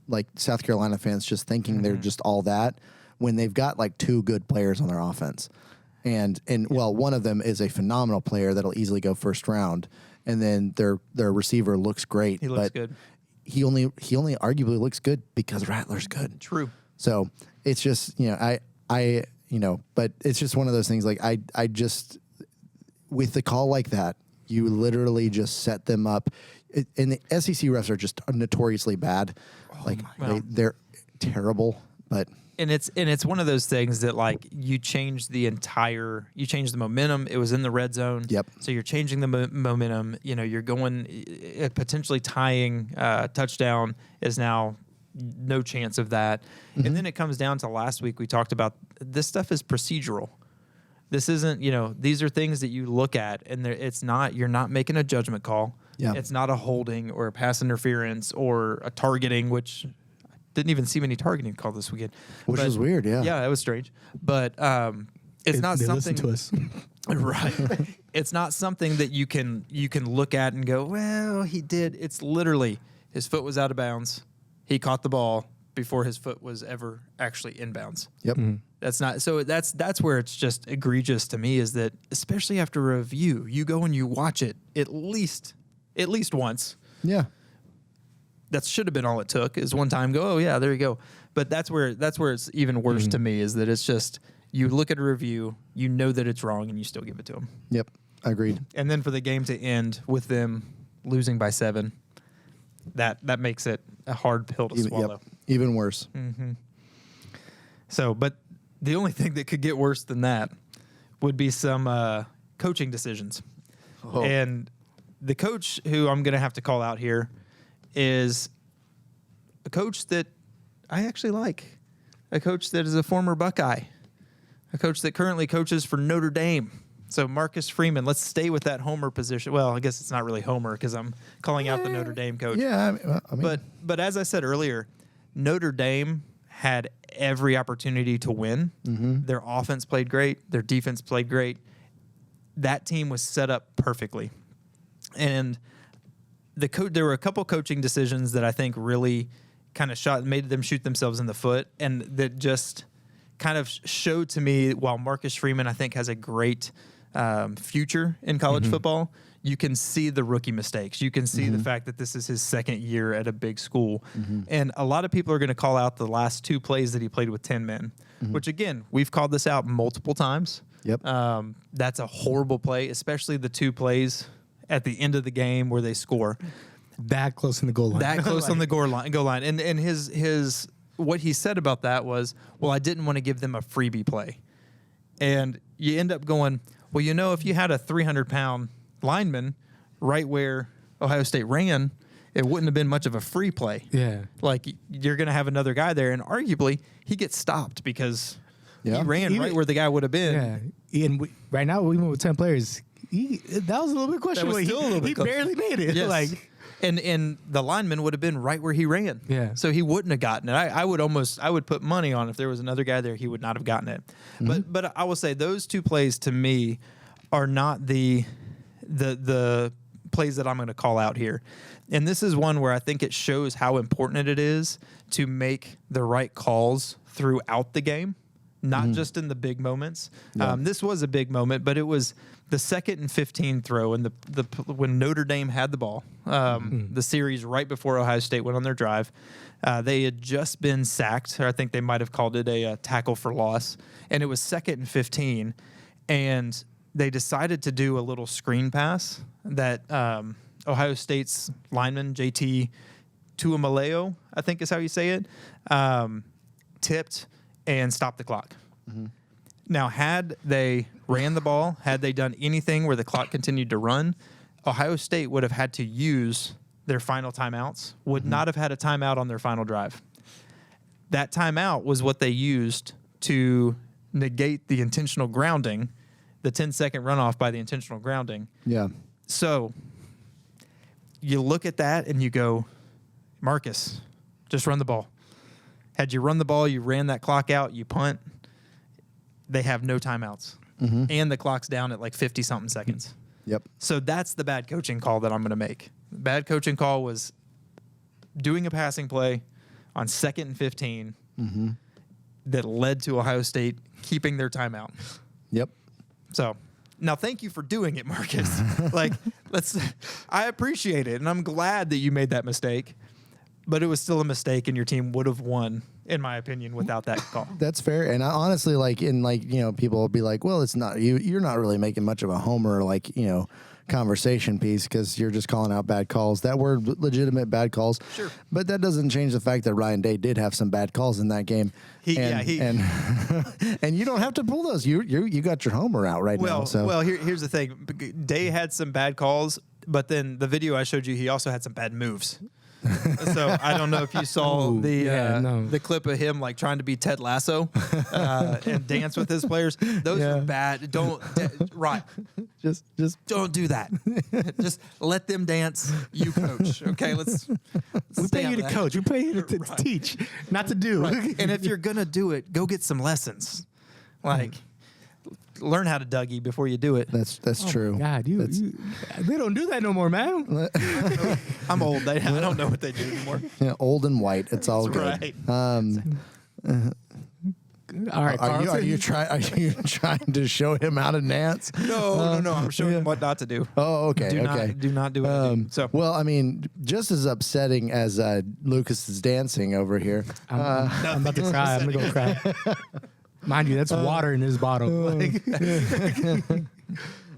like South Carolina fans just thinking they're just all that when they've got like two good players on their offense. And well, one of them is a phenomenal player that'll easily go first round. And then their receiver looks great.
He looks good.
He only arguably looks good because Rattler's good.
True.
So it's just, but it's just one of those things. Like I just, with the call like that, you literally just set them up. And the SEC refs are just notoriously bad. They're terrible, but
and it's one of those things that like you change the momentum. It was in the red zone.
Yep.
So you're changing the momentum. You're going potentially tying touchdown is now no chance of that. Mm-hmm. And then it comes down to last week we talked about this stuff is procedural. This isn't, these are things that you look at and you're not making a judgment call.
Yeah.
It's not a holding or a pass interference or a targeting, which I didn't even see many targeting called this weekend.
Which was weird, yeah.
Yeah, it was strange. But it's not something
to us.
Right. It's not something that you can look at and go, well, he did. It's literally his foot was out of bounds. He caught the ball before his foot was ever actually inbounds.
Yep. Mm-hmm.
That's where it's just egregious to me is that especially after a review, you go and you watch it at least once.
Yeah.
That should have been all it took is one time go, oh yeah, there you go. But that's where it's even worse to me is that it's just you look at a review, you know that it's wrong and you still give it to them.
Yep. Agreed.
And then for the game to end with them losing by 7, that makes it a hard pill to swallow.
Yep. Even worse.
Mm-hmm. So, but the only thing that could get worse than that would be some coaching decisions. Oh. And the coach who I'm going to have to call out here is a coach that I actually like, a coach that is a former Buckeye, a coach that currently coaches for Notre Dame. So Marcus Freeman, let's stay with that Homer position. Well, I guess it's not really Homer because I'm calling out the Notre Dame coach.
Yeah, I mean.
But as I said earlier, Notre Dame had every opportunity to win. Mm-hmm. Their offense played great. Their defense played great. That team was set up perfectly. And there were a couple coaching decisions that I think really kind of made them shoot themselves in the foot, and that just kind of showed to me while Marcus Freeman I think has a great future in college football, you can see the rookie mistakes. You can see the fact that this is his second year at a big school. And a lot of people are going to call out the last 2 plays that he played with 10 men, which again, we've called this out multiple times.
Yep.
That's a horrible play, especially the 2 plays at the end of the game where they score.
That close in the goal line.
That close on the goal line. And his what he said about that was, well, I didn't want to give them a freebie play. And you end up going, well, if you had a 300-pound lineman right where Ohio State ran, it wouldn't have been much of a free play.
Yeah.
Like, you're going to have another guy there, and arguably, he gets stopped because he ran right where the guy would have been.
Yeah. And right now, even with 10 players, that was a little bit questionable. He barely made it.
Yes. And the lineman would have been right where he ran.
Yeah.
So he wouldn't have gotten it. I would put money on if there was another guy there, he would not have gotten it. But I will say those 2 plays to me are not the plays that I'm going to call out here. And this is one where I think it shows how important it is to make the right calls throughout the game, not just in the big moments. Yeah. This was a big moment, but it was the 2nd and 15 throw and when Notre Dame had the ball, the series right before Ohio State went on their drive. They had just been sacked, or I think they might have called it a tackle for loss, and it was 2nd and 15. And they decided to do a little screen pass that Ohio State's lineman, JT Tuimaleo, I think is how you say it, tipped and stopped the clock. Mm-hmm. Now, had they ran the ball, had they done anything where the clock continued to run, Ohio State would have had to use their final timeouts, would not have had a timeout on their final drive. That timeout was what they used to negate the intentional grounding, the 10-second runoff by the intentional grounding.
Yeah.
So you look at that and you go, Marcus, just run the ball. Had you run the ball, you ran that clock out, you punt, they have no timeouts. Mm-hmm. And the clock's down at like 50-something seconds.
Yep.
So that's the bad coaching call that I'm going to make. The bad coaching call was doing a passing play on 2nd and 15 that led to Ohio State keeping their timeout.
Yep.
So now thank you for doing it, Marcus. I appreciate it, and I'm glad that you made that mistake. But it was still a mistake, and your team would have won, in my opinion, without that call.
That's fair. And I honestly, people will be like, well, it's not you. You're not really making much of a homer, conversation piece because you're just calling out bad calls. That were legitimate bad calls.
Sure.
But that doesn't change the fact that Ryan Day did have some bad calls in that game. And you don't have to pull those. You got your homer out right now. So.
Well, here's the thing. Day had some bad calls, but then the video I showed you, he also had some bad moves. So I don't know if you saw the clip of him trying to be Ted Lasso and dance with his players. Those are bad. Just don't do that. Just let them dance. You coach. Okay,
we pay you to coach. We pay you to teach, not to do.
Right. And if you're gonna do it, go get some lessons. Learn how to Dougie before you do it.
That's true.
God, they don't do that no more, man.
I'm old. I don't know what they do anymore.
Yeah, old and white. It's all good.
Right.
All right.
Are you trying to show him how to dance?
No. I'm showing him what not to do.
Oh, okay.
Do not do it. So,
well, I mean, just as upsetting as Lucas is dancing over here.
I'm about to cry. I'm gonna go cry. Mind you, that's water in his bottle.
We're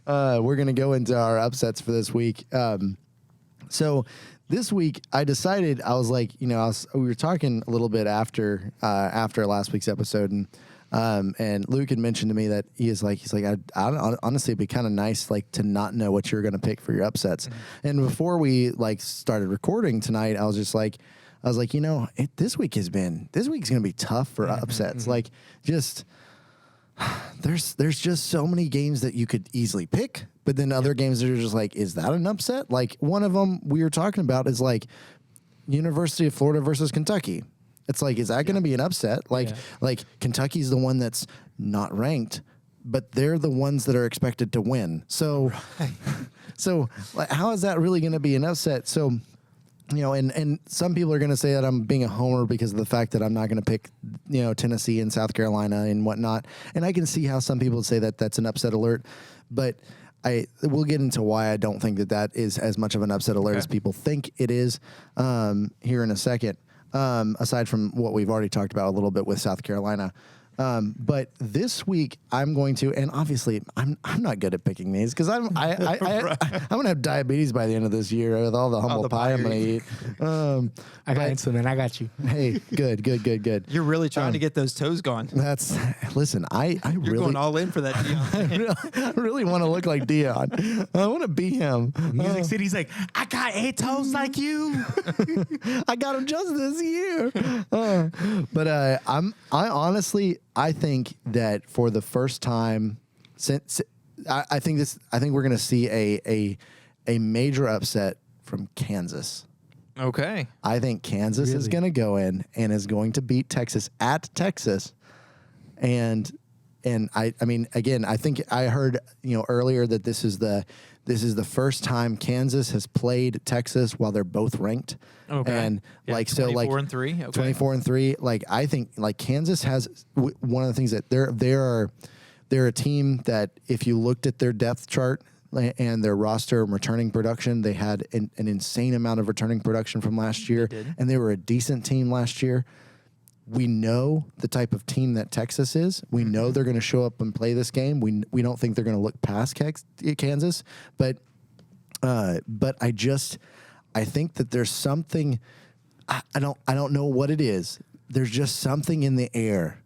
going to go into our upsets for this week. So this week I decided, I was like, we were talking a little bit after last week's episode, and Luke had mentioned to me that he's like, I honestly, it'd be kind of nice, to not know what you're going to pick for your upsets. Mm-hmm. And before we started recording tonight, I was like, this week's going to be tough for upsets. There's just so many games that you could easily pick, but then other games that are just is that an upset? One of them we were talking about is University of Florida versus Kentucky. It's is that going to be an upset? Kentucky's the one that's not ranked, but they're the ones that are expected to win. So, how is that really going to be an upset? So, and some people are going to say that I'm being a homer because of the fact that I'm not going to pick, Tennessee and South Carolina and whatnot. And I can see how some people would say that that's an upset alert, but we'll get into why I don't think that is as much of an upset alert as people think it is here in a second, aside from what we've already talked about a little bit with South Carolina. But this week I'm going to, and obviously I'm not good at picking these because I'm gonna have diabetes by the end of this year with all the humble pie I'm gonna eat.
I got insulin. I got you.
Hey, good.
You're really trying to get those toes gone.
Listen.
You're
really
going all in for that, Dion.
I really want to look like Dion. I want to be him.
Music City's like, I got 8 toes like you.
I got them just this year. But I think that for the first time since I think we're going to see a major upset from Kansas.
Okay.
I think Kansas is going to go in and is going to beat Texas at Texas. And I mean, again, I think I heard, earlier that this is the first time Kansas has played Texas while they're both ranked.
Okay.
And
24-3. Okay.
24-3. I think Kansas has one of the things that they're a team that if you looked at their depth chart and their roster and returning production, they had an insane amount of returning production from last year, and they were a decent team last year. we know the type of team that Texas is. We know they're going to show up and play this game. We don't think they're going to look past Kansas, but I think that there's something. I don't know what it is. There's just something in the air.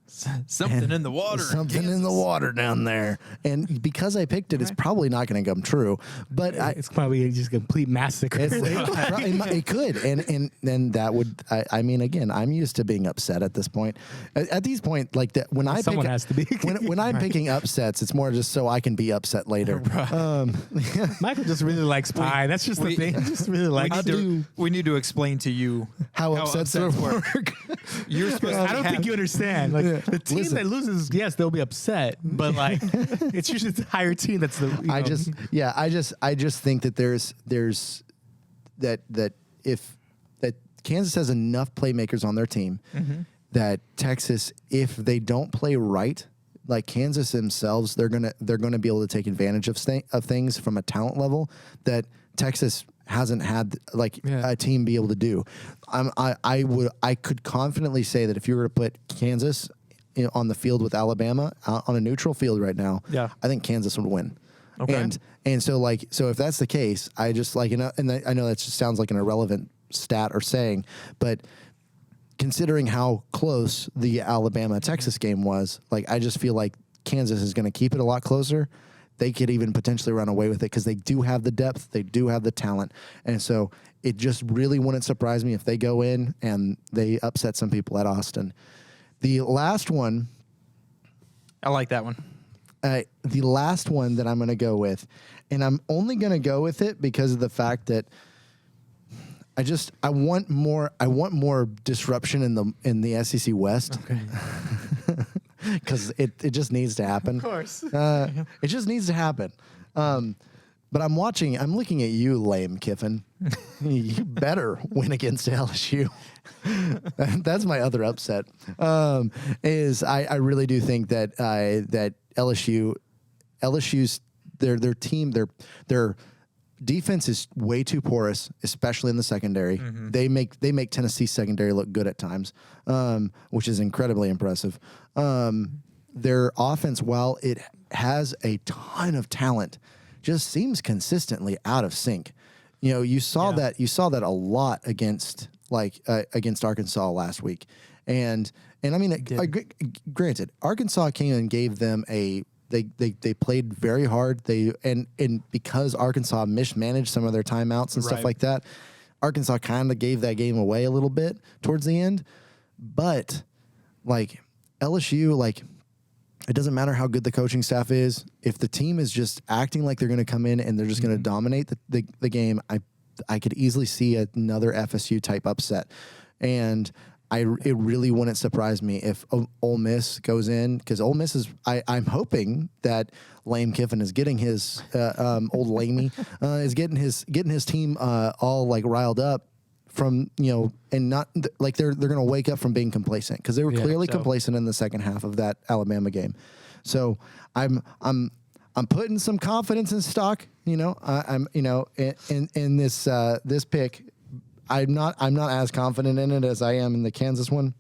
Something in the water.
Something in the water down there. And because I picked it, it's probably not going to come true. But
it's probably just a complete massacre.
It could. And then that would, I mean, again, I'm used to being upset at this point. At these point, like that, when I
Someone has to be.
when I'm picking upsets, it's more just so I can be upset later.
Michael just really likes pie. That's just the thing. He just really likes
we need to explain to you
how upsets work.
You're supposed to
I don't think you understand. Like the team that loses, yes, they'll be upset, but like it's usually the higher team that's the.
I just think that there's that Kansas has enough playmakers on their team that Texas, if they don't play right, like Kansas themselves, they're gonna be able to take advantage of things from a talent level that Texas hasn't had a team be able to do. I could confidently say that if you were to put Kansas on the field with Alabama on a neutral field right now, I think Kansas would win.
Okay.
And so if that's the case, I just and I know that just sounds like an irrelevant stat or saying, but considering how close the Alabama-Texas game was, I just feel like Kansas is going to keep it a lot closer. They could even potentially run away with it because they do have the depth, they do have the talent, and so it just really wouldn't surprise me if they go in and they upset some people at Austin. The last one,
I like that one.
The last one that I'm going to go with, and I'm only going to go with it because of the fact that I want more disruption in the SEC West.
Okay.
Because it just needs to happen.
Of course.
It just needs to happen. But I'm looking at you, lame Kiffin. You better win against LSU. That's my other upset. Is I really do think that that LSU's their team, their defense is way too porous, especially in the secondary. They make Tennessee's secondary look good at times, which is incredibly impressive. Their offense, while it has a ton of talent, just seems consistently out of sync. You saw that a lot against Arkansas last week, and I mean, granted, Arkansas came and gave them They played very hard. And because Arkansas mismanaged some of their timeouts and stuff like that, Arkansas kind of gave that game away a little bit towards the end. But LSU, it doesn't matter how good the coaching staff is. If the team is just acting like they're going to come in and they're just going to dominate the game, I could easily see another FSU type upset. And it really wouldn't surprise me if Ole Miss goes in, because Ole Miss is. I'm hoping that Lame Kiffin is getting his old Lamey is getting his team all riled up from and not they're going to wake up from being complacent, because they were clearly complacent in the second half of that Alabama game. So I'm putting some confidence in stock. I'm in this pick. I'm not as confident in it as I am in the Kansas one,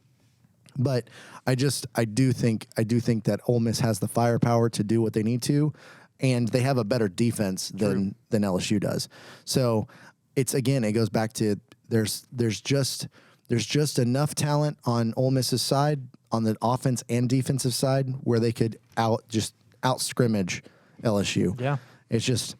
but I do think that Ole Miss has the firepower to do what they need to, and they have a better defense than LSU does. So it goes back to there's just enough talent on Ole Miss's side, on the offense and defensive side, where they could out scrimmage LSU.
Yeah,
it's just.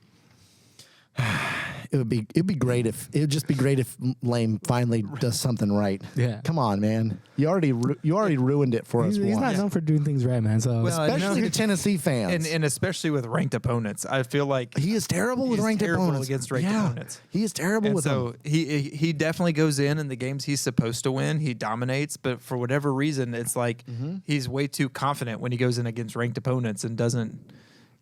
It'd be great if Lame finally does something right.
Yeah,
come on, man. You already ruined it for us.
He's not known for doing things right, man. So
especially to Tennessee fans,
and especially with ranked opponents, I feel like
he is terrible with ranked opponents.
Against ranked opponents,
he is terrible with them.
So he definitely goes in the games he's supposed to win. He dominates, but for whatever reason, it's he's way too confident when he goes in against ranked opponents and doesn't.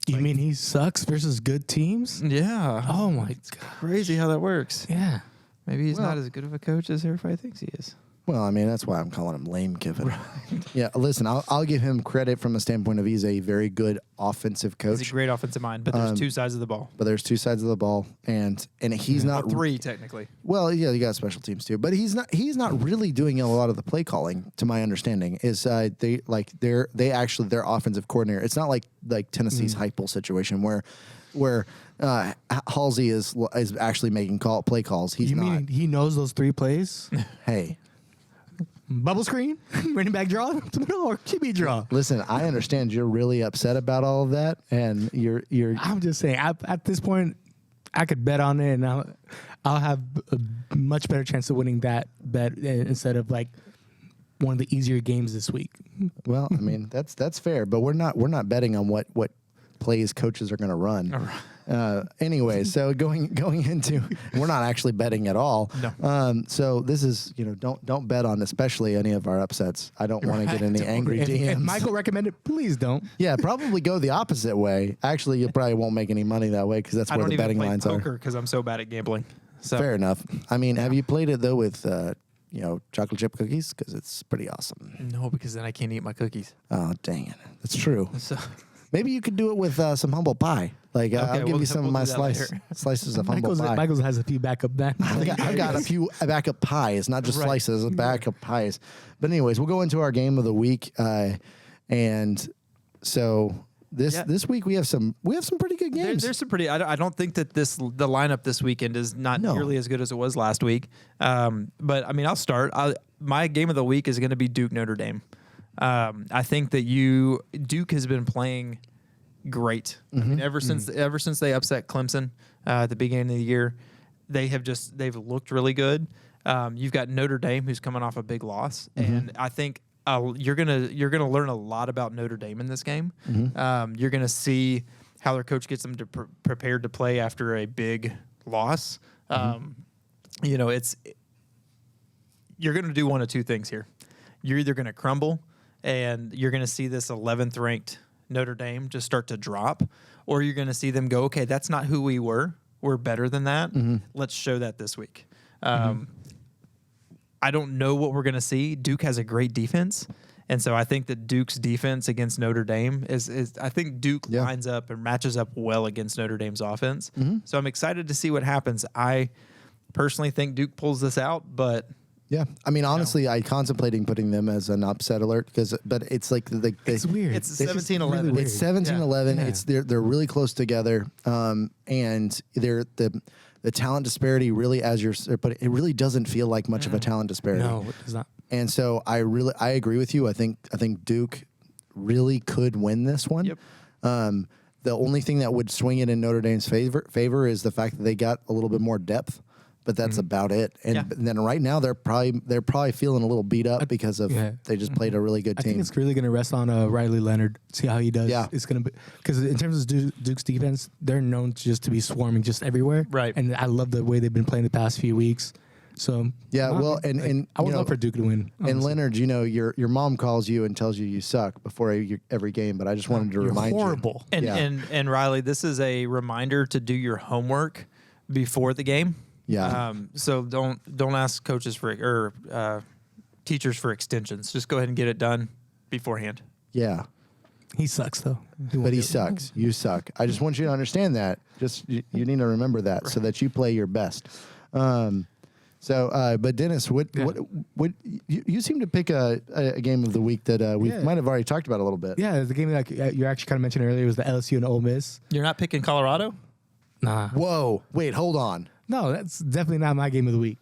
You mean he sucks versus good teams?
Yeah.
Oh my God.
Crazy how that works.
Yeah.
Maybe he's not as good of a coach as everybody thinks he is.
Well, I mean, that's why I'm calling him Lame Kiffin. Yeah, listen, I'll give him credit from the standpoint of he's a very good offensive coach.
He's a great offensive mind, but there's two sides of the ball.
But there's two sides of the ball, and he's not
three technically.
Well, yeah, you got special teams too, but he's not really doing a lot of the play calling. To my understanding, is their offensive coordinator. It's not like Tennessee's Heupel situation where Halsey is actually making play calls. He's
You
not.
mean he knows those 3 plays?
Hey.
Bubble screen, running back draw, or QB draw.
Listen, I understand you're really upset about all of that, and you're.
I'm just saying, at this point, I could bet on it, and I'll have a much better chance of winning that bet instead of like one of the easier games this week.
Well, I mean that's fair, but we're not betting on what plays coaches are going to run. Anyway, so going into, we're not actually betting at all.
No.
So this is, don't bet on especially any of our upsets. I don't want to get any angry DMs.
If Michael recommended, please don't.
Yeah, probably go the opposite way. Actually, you probably won't make any money that way because that's where the betting lines are.
I don't even play poker because I'm so bad at gambling. So.
Fair enough. I mean, have you played it though with chocolate chip cookies? Because it's pretty awesome.
No, because then I can't eat my cookies.
Oh, dang it. That's true.
So.
Maybe you could do it with some humble pie. Like, I'll give you some of my slices of humble pie.
Michael's has a few backup back.
I've got a few backup pies, not just slices, backup pies. But anyways, we'll go into our game of the week. And so this week we have some pretty good games.
There's some pretty. I don't think that the lineup this weekend is not nearly as good as it was last week. But I mean, I'll start. My game of the week is going to be Duke Notre Dame. I think that Duke has been playing great. I mean, ever since they upset Clemson at the beginning of the year, they've looked really good. You've got Notre Dame, who's coming off a big loss, and I think you're gonna learn a lot about Notre Dame in this game. You're gonna see how their coach gets them prepared to play after a big loss. You're gonna do one of two things here. You're either gonna crumble and you're going to see this 11th ranked Notre Dame just start to drop, or you're going to see them go, okay, that's not who we were. We're better than that. Let's show that this week. I don't know what we're going to see. Duke has a great defense, and so I think that Duke's defense against Notre Dame is I think Duke lines up and matches up well against Notre Dame's offense. So I'm excited to see what happens. I personally think Duke pulls this out, but...
Yeah, I mean, honestly, I contemplating putting them as an upset alert but it's like
it's weird.
It's 17-11.
Really it's 17-11. It's they're really close together, and the talent disparity really, but it really doesn't feel like much of a talent disparity.
No, it does not.
And so I agree with you. I think Duke really could win this one.
Yep.
The only thing that would swing it in Notre Dame's favor is the fact that they got a little bit more depth. But that's about it. And then right now they're probably feeling a little beat up because of they just played a really good team.
I think it's really going to rest on Riley Leonard. See how he does. Yeah, it's going to be because in terms of Duke's defense, they're known just to be swarming just everywhere.
Right.
And I love the way they've been playing the past few weeks. So
yeah, well, and
I would love for Duke to win. Honestly.
And Leonard, your mom calls you and tells you suck before every game. But I just wanted to remind
horrible.
you.
And Riley, this is a reminder to do your homework before the game.
Yeah.
So don't ask coaches or teachers for extensions. Just go ahead and get it done beforehand.
Yeah.
He sucks though.
But he sucks. You suck. I just want you to understand that. Just you need to remember that so that you play your best. But Dennis, what you seem to pick a game of the week that we might have already talked about a little bit.
Yeah, the game that you actually kind of mentioned earlier was the LSU and Ole Miss.
You're not picking Colorado?
Nah.
Whoa. Wait, hold on.
No, that's definitely not my game of the week.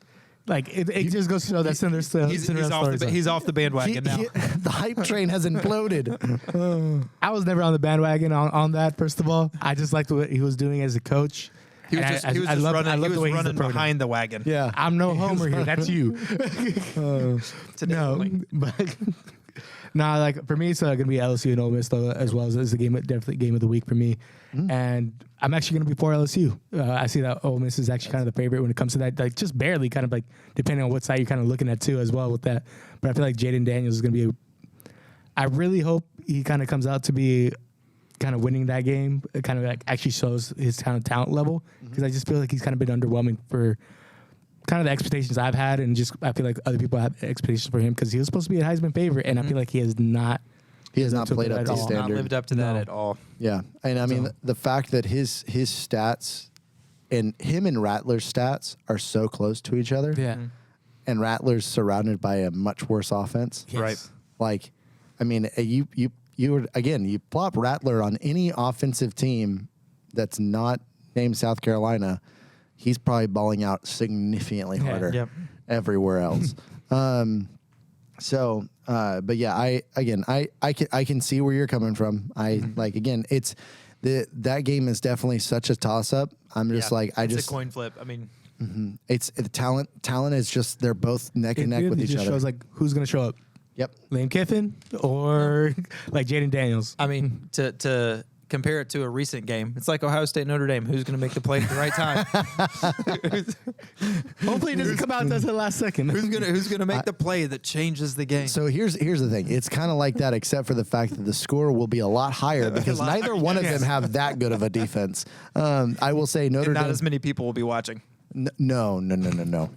Like it just goes to show that
he's off the bandwagon now.
The hype train has imploded.
I was never on the bandwagon on that. First of all, I just liked what he was doing as a coach.
He was just running behind the wagon.
Yeah,
I'm no homer here. That's you.
No,
but. Nah, like for me, it's gonna be LSU and Ole Miss though, as well as the definitely game of the week for me. And I'm actually gonna be for LSU. I see that Ole Miss is actually kind of the favorite when it comes to that, like just barely, kind of like depending on what side you're kind of looking at too, as well with that. But I feel like Jaden Daniels is gonna be. I really hope he kind of comes out to be kind of winning that game. It kind of like actually shows his talent level because I just feel like he's kind of been underwhelming for kind of the expectations I've had, and just I feel like other people have expectations for him because he was supposed to be a Heisman favorite, and I feel like he has not.
He has not played up to standard.
Not lived up to that at all.
Yeah, and I mean the fact that his stats and him and Rattler's stats are so close to each other.
Yeah.
And Rattler's surrounded by a much worse offense.
Yes.
Right.
Like, I mean, you plop Rattler on any offensive team that's not named South Carolina, he's probably balling out significantly harder
Yep.
everywhere else. But yeah, I can see where you're coming from. Like, again, it's that game is definitely such a toss up. I'm just
it's a coin flip. I mean,
it's the talent is just, they're both neck and neck with each other.
Shows like who's going to show up.
Yep.
Lane Kiffin or like Jaden Daniels.
I mean, to compare it to a recent game, it's like Ohio State Notre Dame. Who's going to make the play at the right time?
Hopefully, it doesn't come out until the last second.
Who's gonna make the play that changes the game?
So here's the thing. It's kind of like that, except for the fact that the score will be a lot higher because neither one of them have that good of a defense. I will say Notre Dame.
Not as many people will be watching.
No.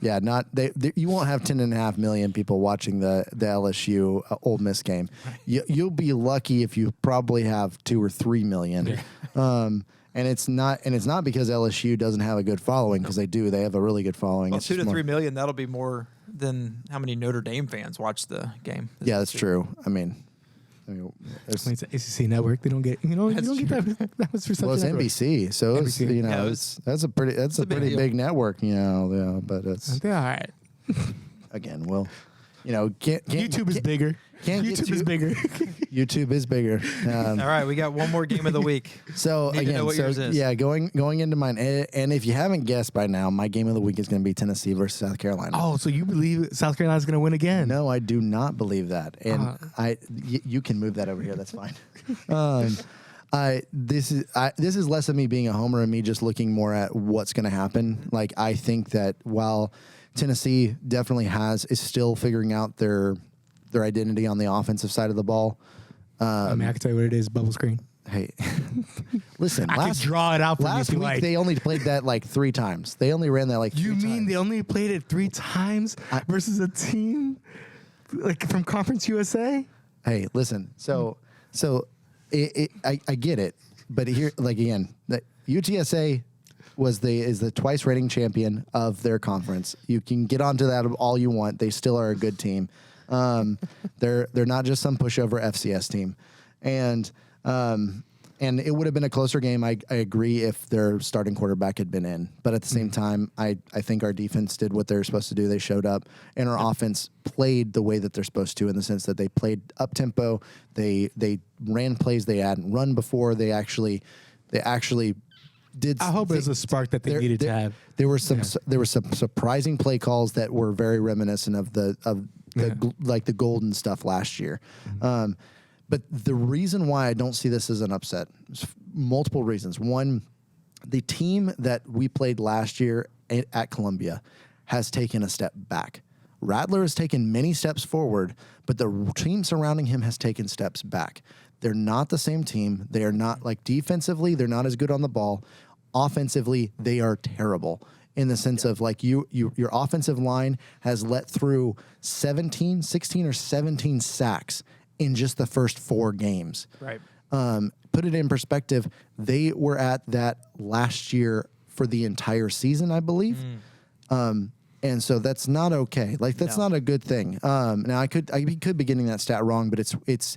Yeah, not they. You won't have 10.5 million people watching the LSU Ole Miss game. You'll be lucky if you probably have 2 or 3 million. Yeah. And it's not because LSU doesn't have a good following, because they do. They have a really good following.
Well,
it's
2 to 3 million. That'll be more than how many Notre Dame fans watch the game.
Yeah, that's true. I mean,
it's an ACC network. They don't get you don't get that much for such
well, it's
a network.
NBC, so it's,
NBC.
that's a pretty big network, Yeah, but it's
all right.
Again, well,
YouTube is bigger. YouTube is bigger.
YouTube is bigger.
All right, we got one more game of the week.
So
Need to know what yours is.
Yeah, going into mine, and if you haven't guessed by now, my game of the week is going to be Tennessee versus South Carolina.
Oh, so you believe South Carolina's going to win again?
No, I do not believe that, and you can move that over here. That's fine. This is less of me being a homer and me just looking more at what's going to happen. Like, I think that while Tennessee definitely is still figuring out their identity on the offensive side of the ball.
I mean, I can tell you what it is. Bubble screen.
Hey, listen.
I could draw it out for
last
you.
Week they only played that like 3 times. They only ran that like 3 times.
You mean they only played it 3 times versus a team from Conference USA?
Hey, listen. So I get it, but here, like, again, that UTSA is the twice reigning champion of their conference. You can get onto that all you want. They still are a good team. They're not just some pushover FCS team, and it would have been a closer game. I agree if their starting quarterback had been in, but at the same time, I think our defense did what they were supposed to do. They showed up, and our offense played the way that they're supposed to, in the sense that they played up tempo. They ran plays they hadn't run before. They actually did.
I hope it was a spark that they needed to have.
There were some surprising play calls that were very reminiscent of the golden stuff last year. But the reason why I don't see this as an upset is multiple reasons. One, the team that we played last year at Columbia has taken a step back. Rattler has taken many steps forward, but the team surrounding him has taken steps back. They're not the same team. They are not, like, defensively, they're not as good on the ball. Offensively, they are terrible, in the sense of, like, your offensive line has let through 16 or 17 sacks in just the first 4 games.
Right.
Put it in perspective, they were at that last year for the entire season, I believe. And so that's not okay. Like, that's not a good thing. Now I could be getting that stat wrong, but it's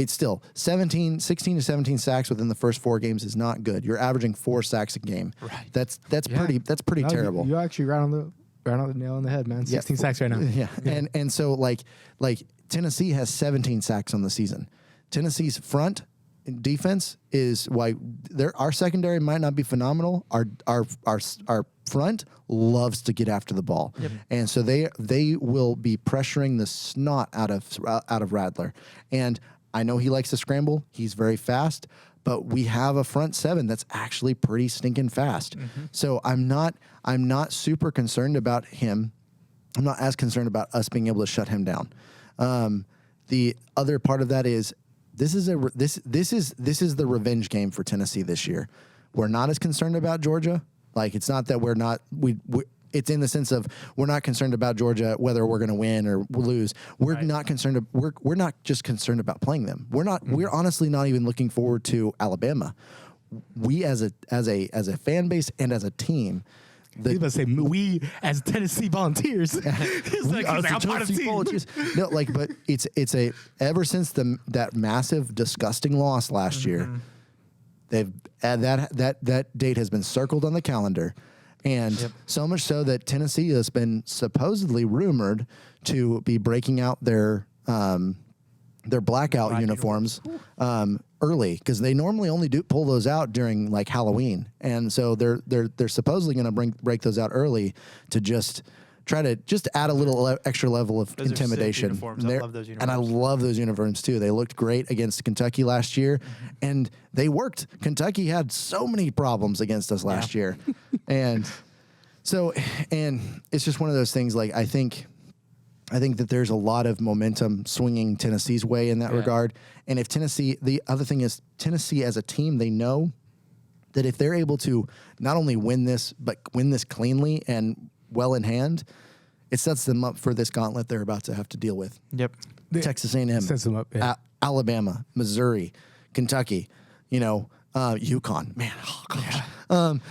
still 16 to 17 sacks within the first 4 games is not good. You're averaging 4 sacks a game.
Right.
That's pretty terrible.
You're actually right on the nail on the head, man. 16 sacks right now.
Yeah. And so like Tennessee has 17 sacks on the season. Tennessee's front defense is why our secondary might not be phenomenal. Our front loves to get after the ball. Yep. And so they will be pressuring the snot out of Rattler. And I know he likes to scramble. He's very fast, but we have a front 7 that's actually pretty stinking fast. Mm-hmm. So I'm not super concerned about him. I'm not as concerned about us being able to shut him down. The other part of that is this is the revenge game for Tennessee this year. We're not as concerned about Georgia. Like, it's not that we're not it's in the sense of we're not concerned about Georgia whether we're going to win or lose. We're not concerned. We're not just concerned about playing them. We're not. We're honestly not even looking forward to Alabama. We as a fan base and as a team.
He's about to say we as Tennessee Volunteers. He's like, I'm part of the team.
Volunteers. No, like, but it's ever since that massive, disgusting loss last year, they've that date has been circled on the calendar, and so much so that Tennessee has been supposedly rumored to be breaking out their blackout uniforms early, because they normally only pull those out during like Halloween, and so they're supposedly going to break those out early to just try to add a little extra level of intimidation.
I love those uniforms.
And I love those uniforms too. They looked great against Kentucky last year, and they worked. Kentucky had so many problems against us last year, and it's just one of those things. Like I think that there's a lot of momentum swinging Tennessee's way in that regard. And if Tennessee, the other thing is Tennessee as a team, they know that if they're able to not only win this, but win this cleanly and well in hand, it sets them up for this gauntlet they're about to have to deal with.
Yep.
Texas A&M,
sets them up,
Alabama, Missouri, Kentucky, UConn. Man, oh gosh.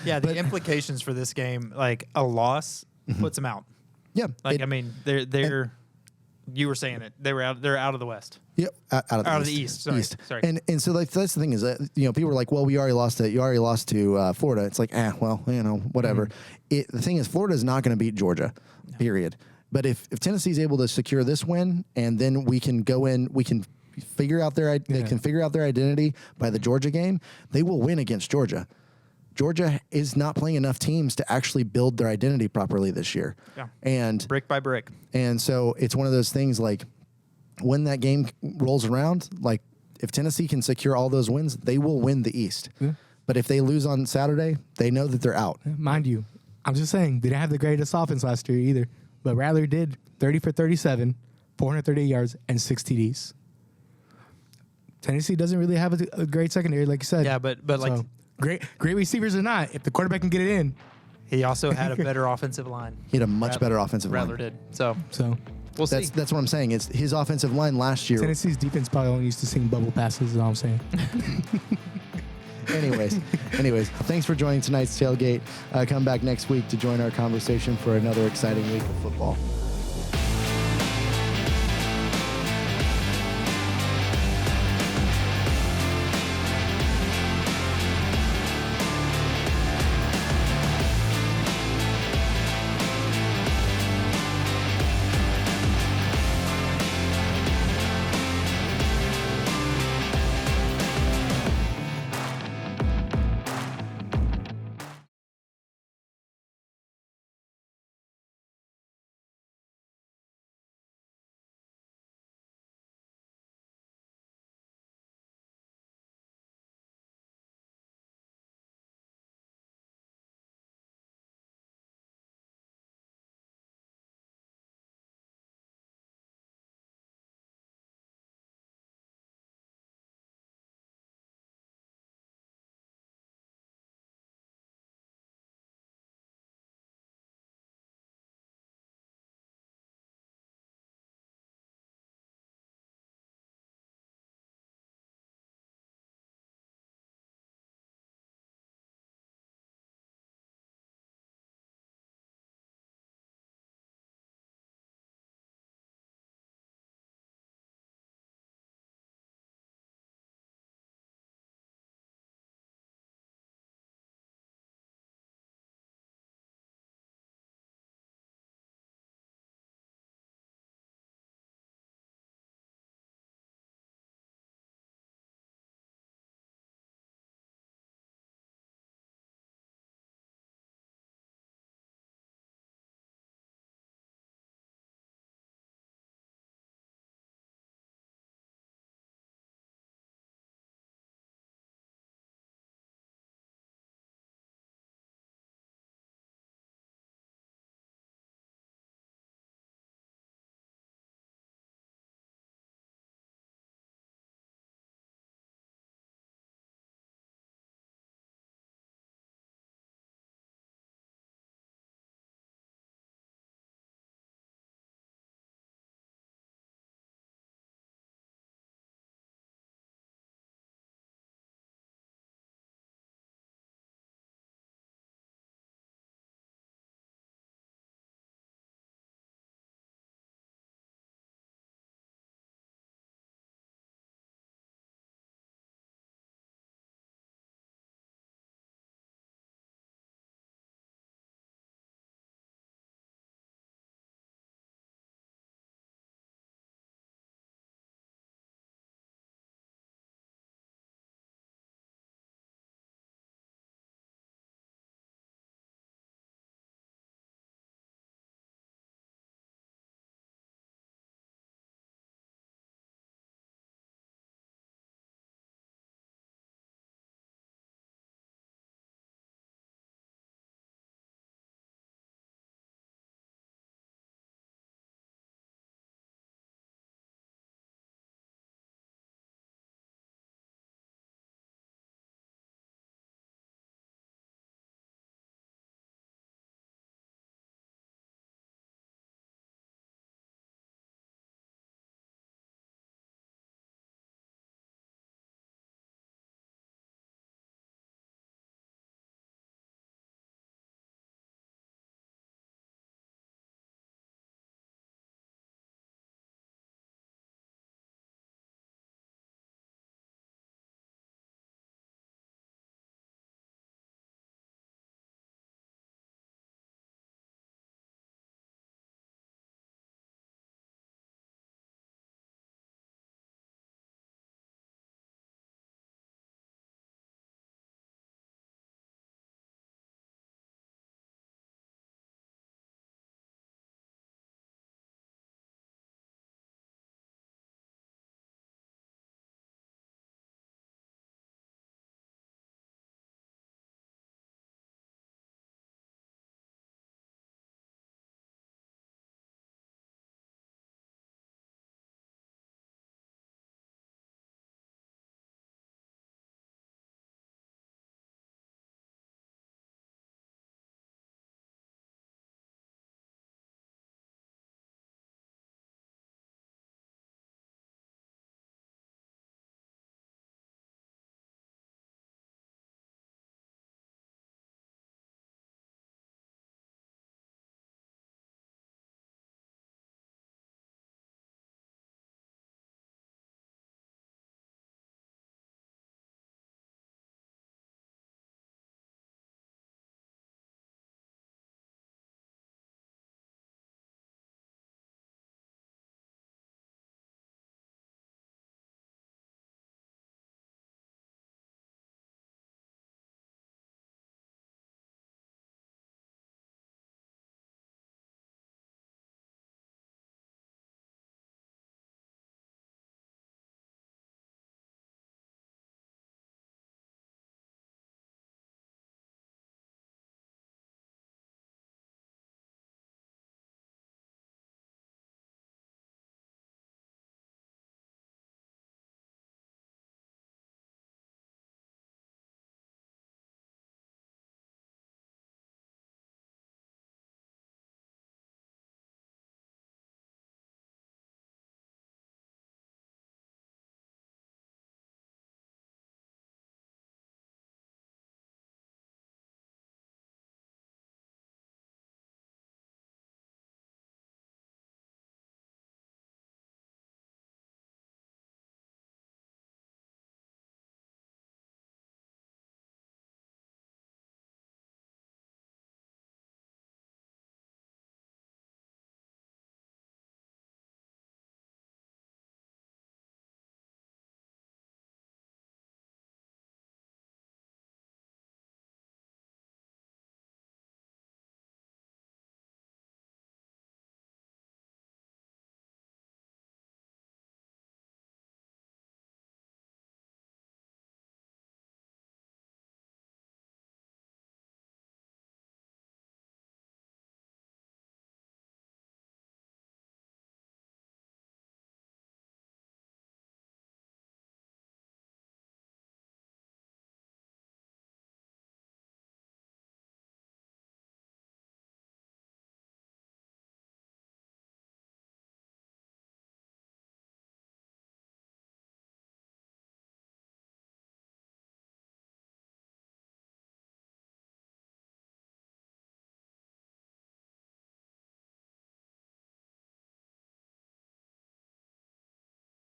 The implications for this game, like a loss, puts them out.
Yeah,
they're. You were saying it. They're out of the West.
Yep, out of the
East. Sorry.
And so like that's the thing is that people are like, well, you already lost to Florida. It's like, whatever. The thing is, Florida is not going to beat Georgia, period. But if Tennessee's able to secure this win, and then we can go in, we can figure out they can figure out their identity by the Georgia game, they will win against Georgia. Georgia is not playing enough teams to actually build their identity properly this year.
Yeah.
And
brick by brick.
And so it's one of those things like when that game rolls around, like if Tennessee can secure all those wins, they will win the East. Yeah. But if they lose on Saturday, they know that they're out.
Mind you, I'm just saying, they didn't have the greatest offense last year either. But Rattler did 30 for 37, 438 yards, and 6 TDs. Tennessee doesn't really have a great secondary, like you said.
Yeah, but like...
Great receivers or not, if the quarterback can get it in.
He also had a better offensive line.
He had a much better offensive line.
Rattler did. So
we'll see. That's what I'm saying. It's his offensive line last year.
Tennessee's defense probably only used to seeing bubble passes, is all I'm saying.
Anyways, thanks for joining tonight's Tailgate. Come back next week to join our conversation for another exciting week of football.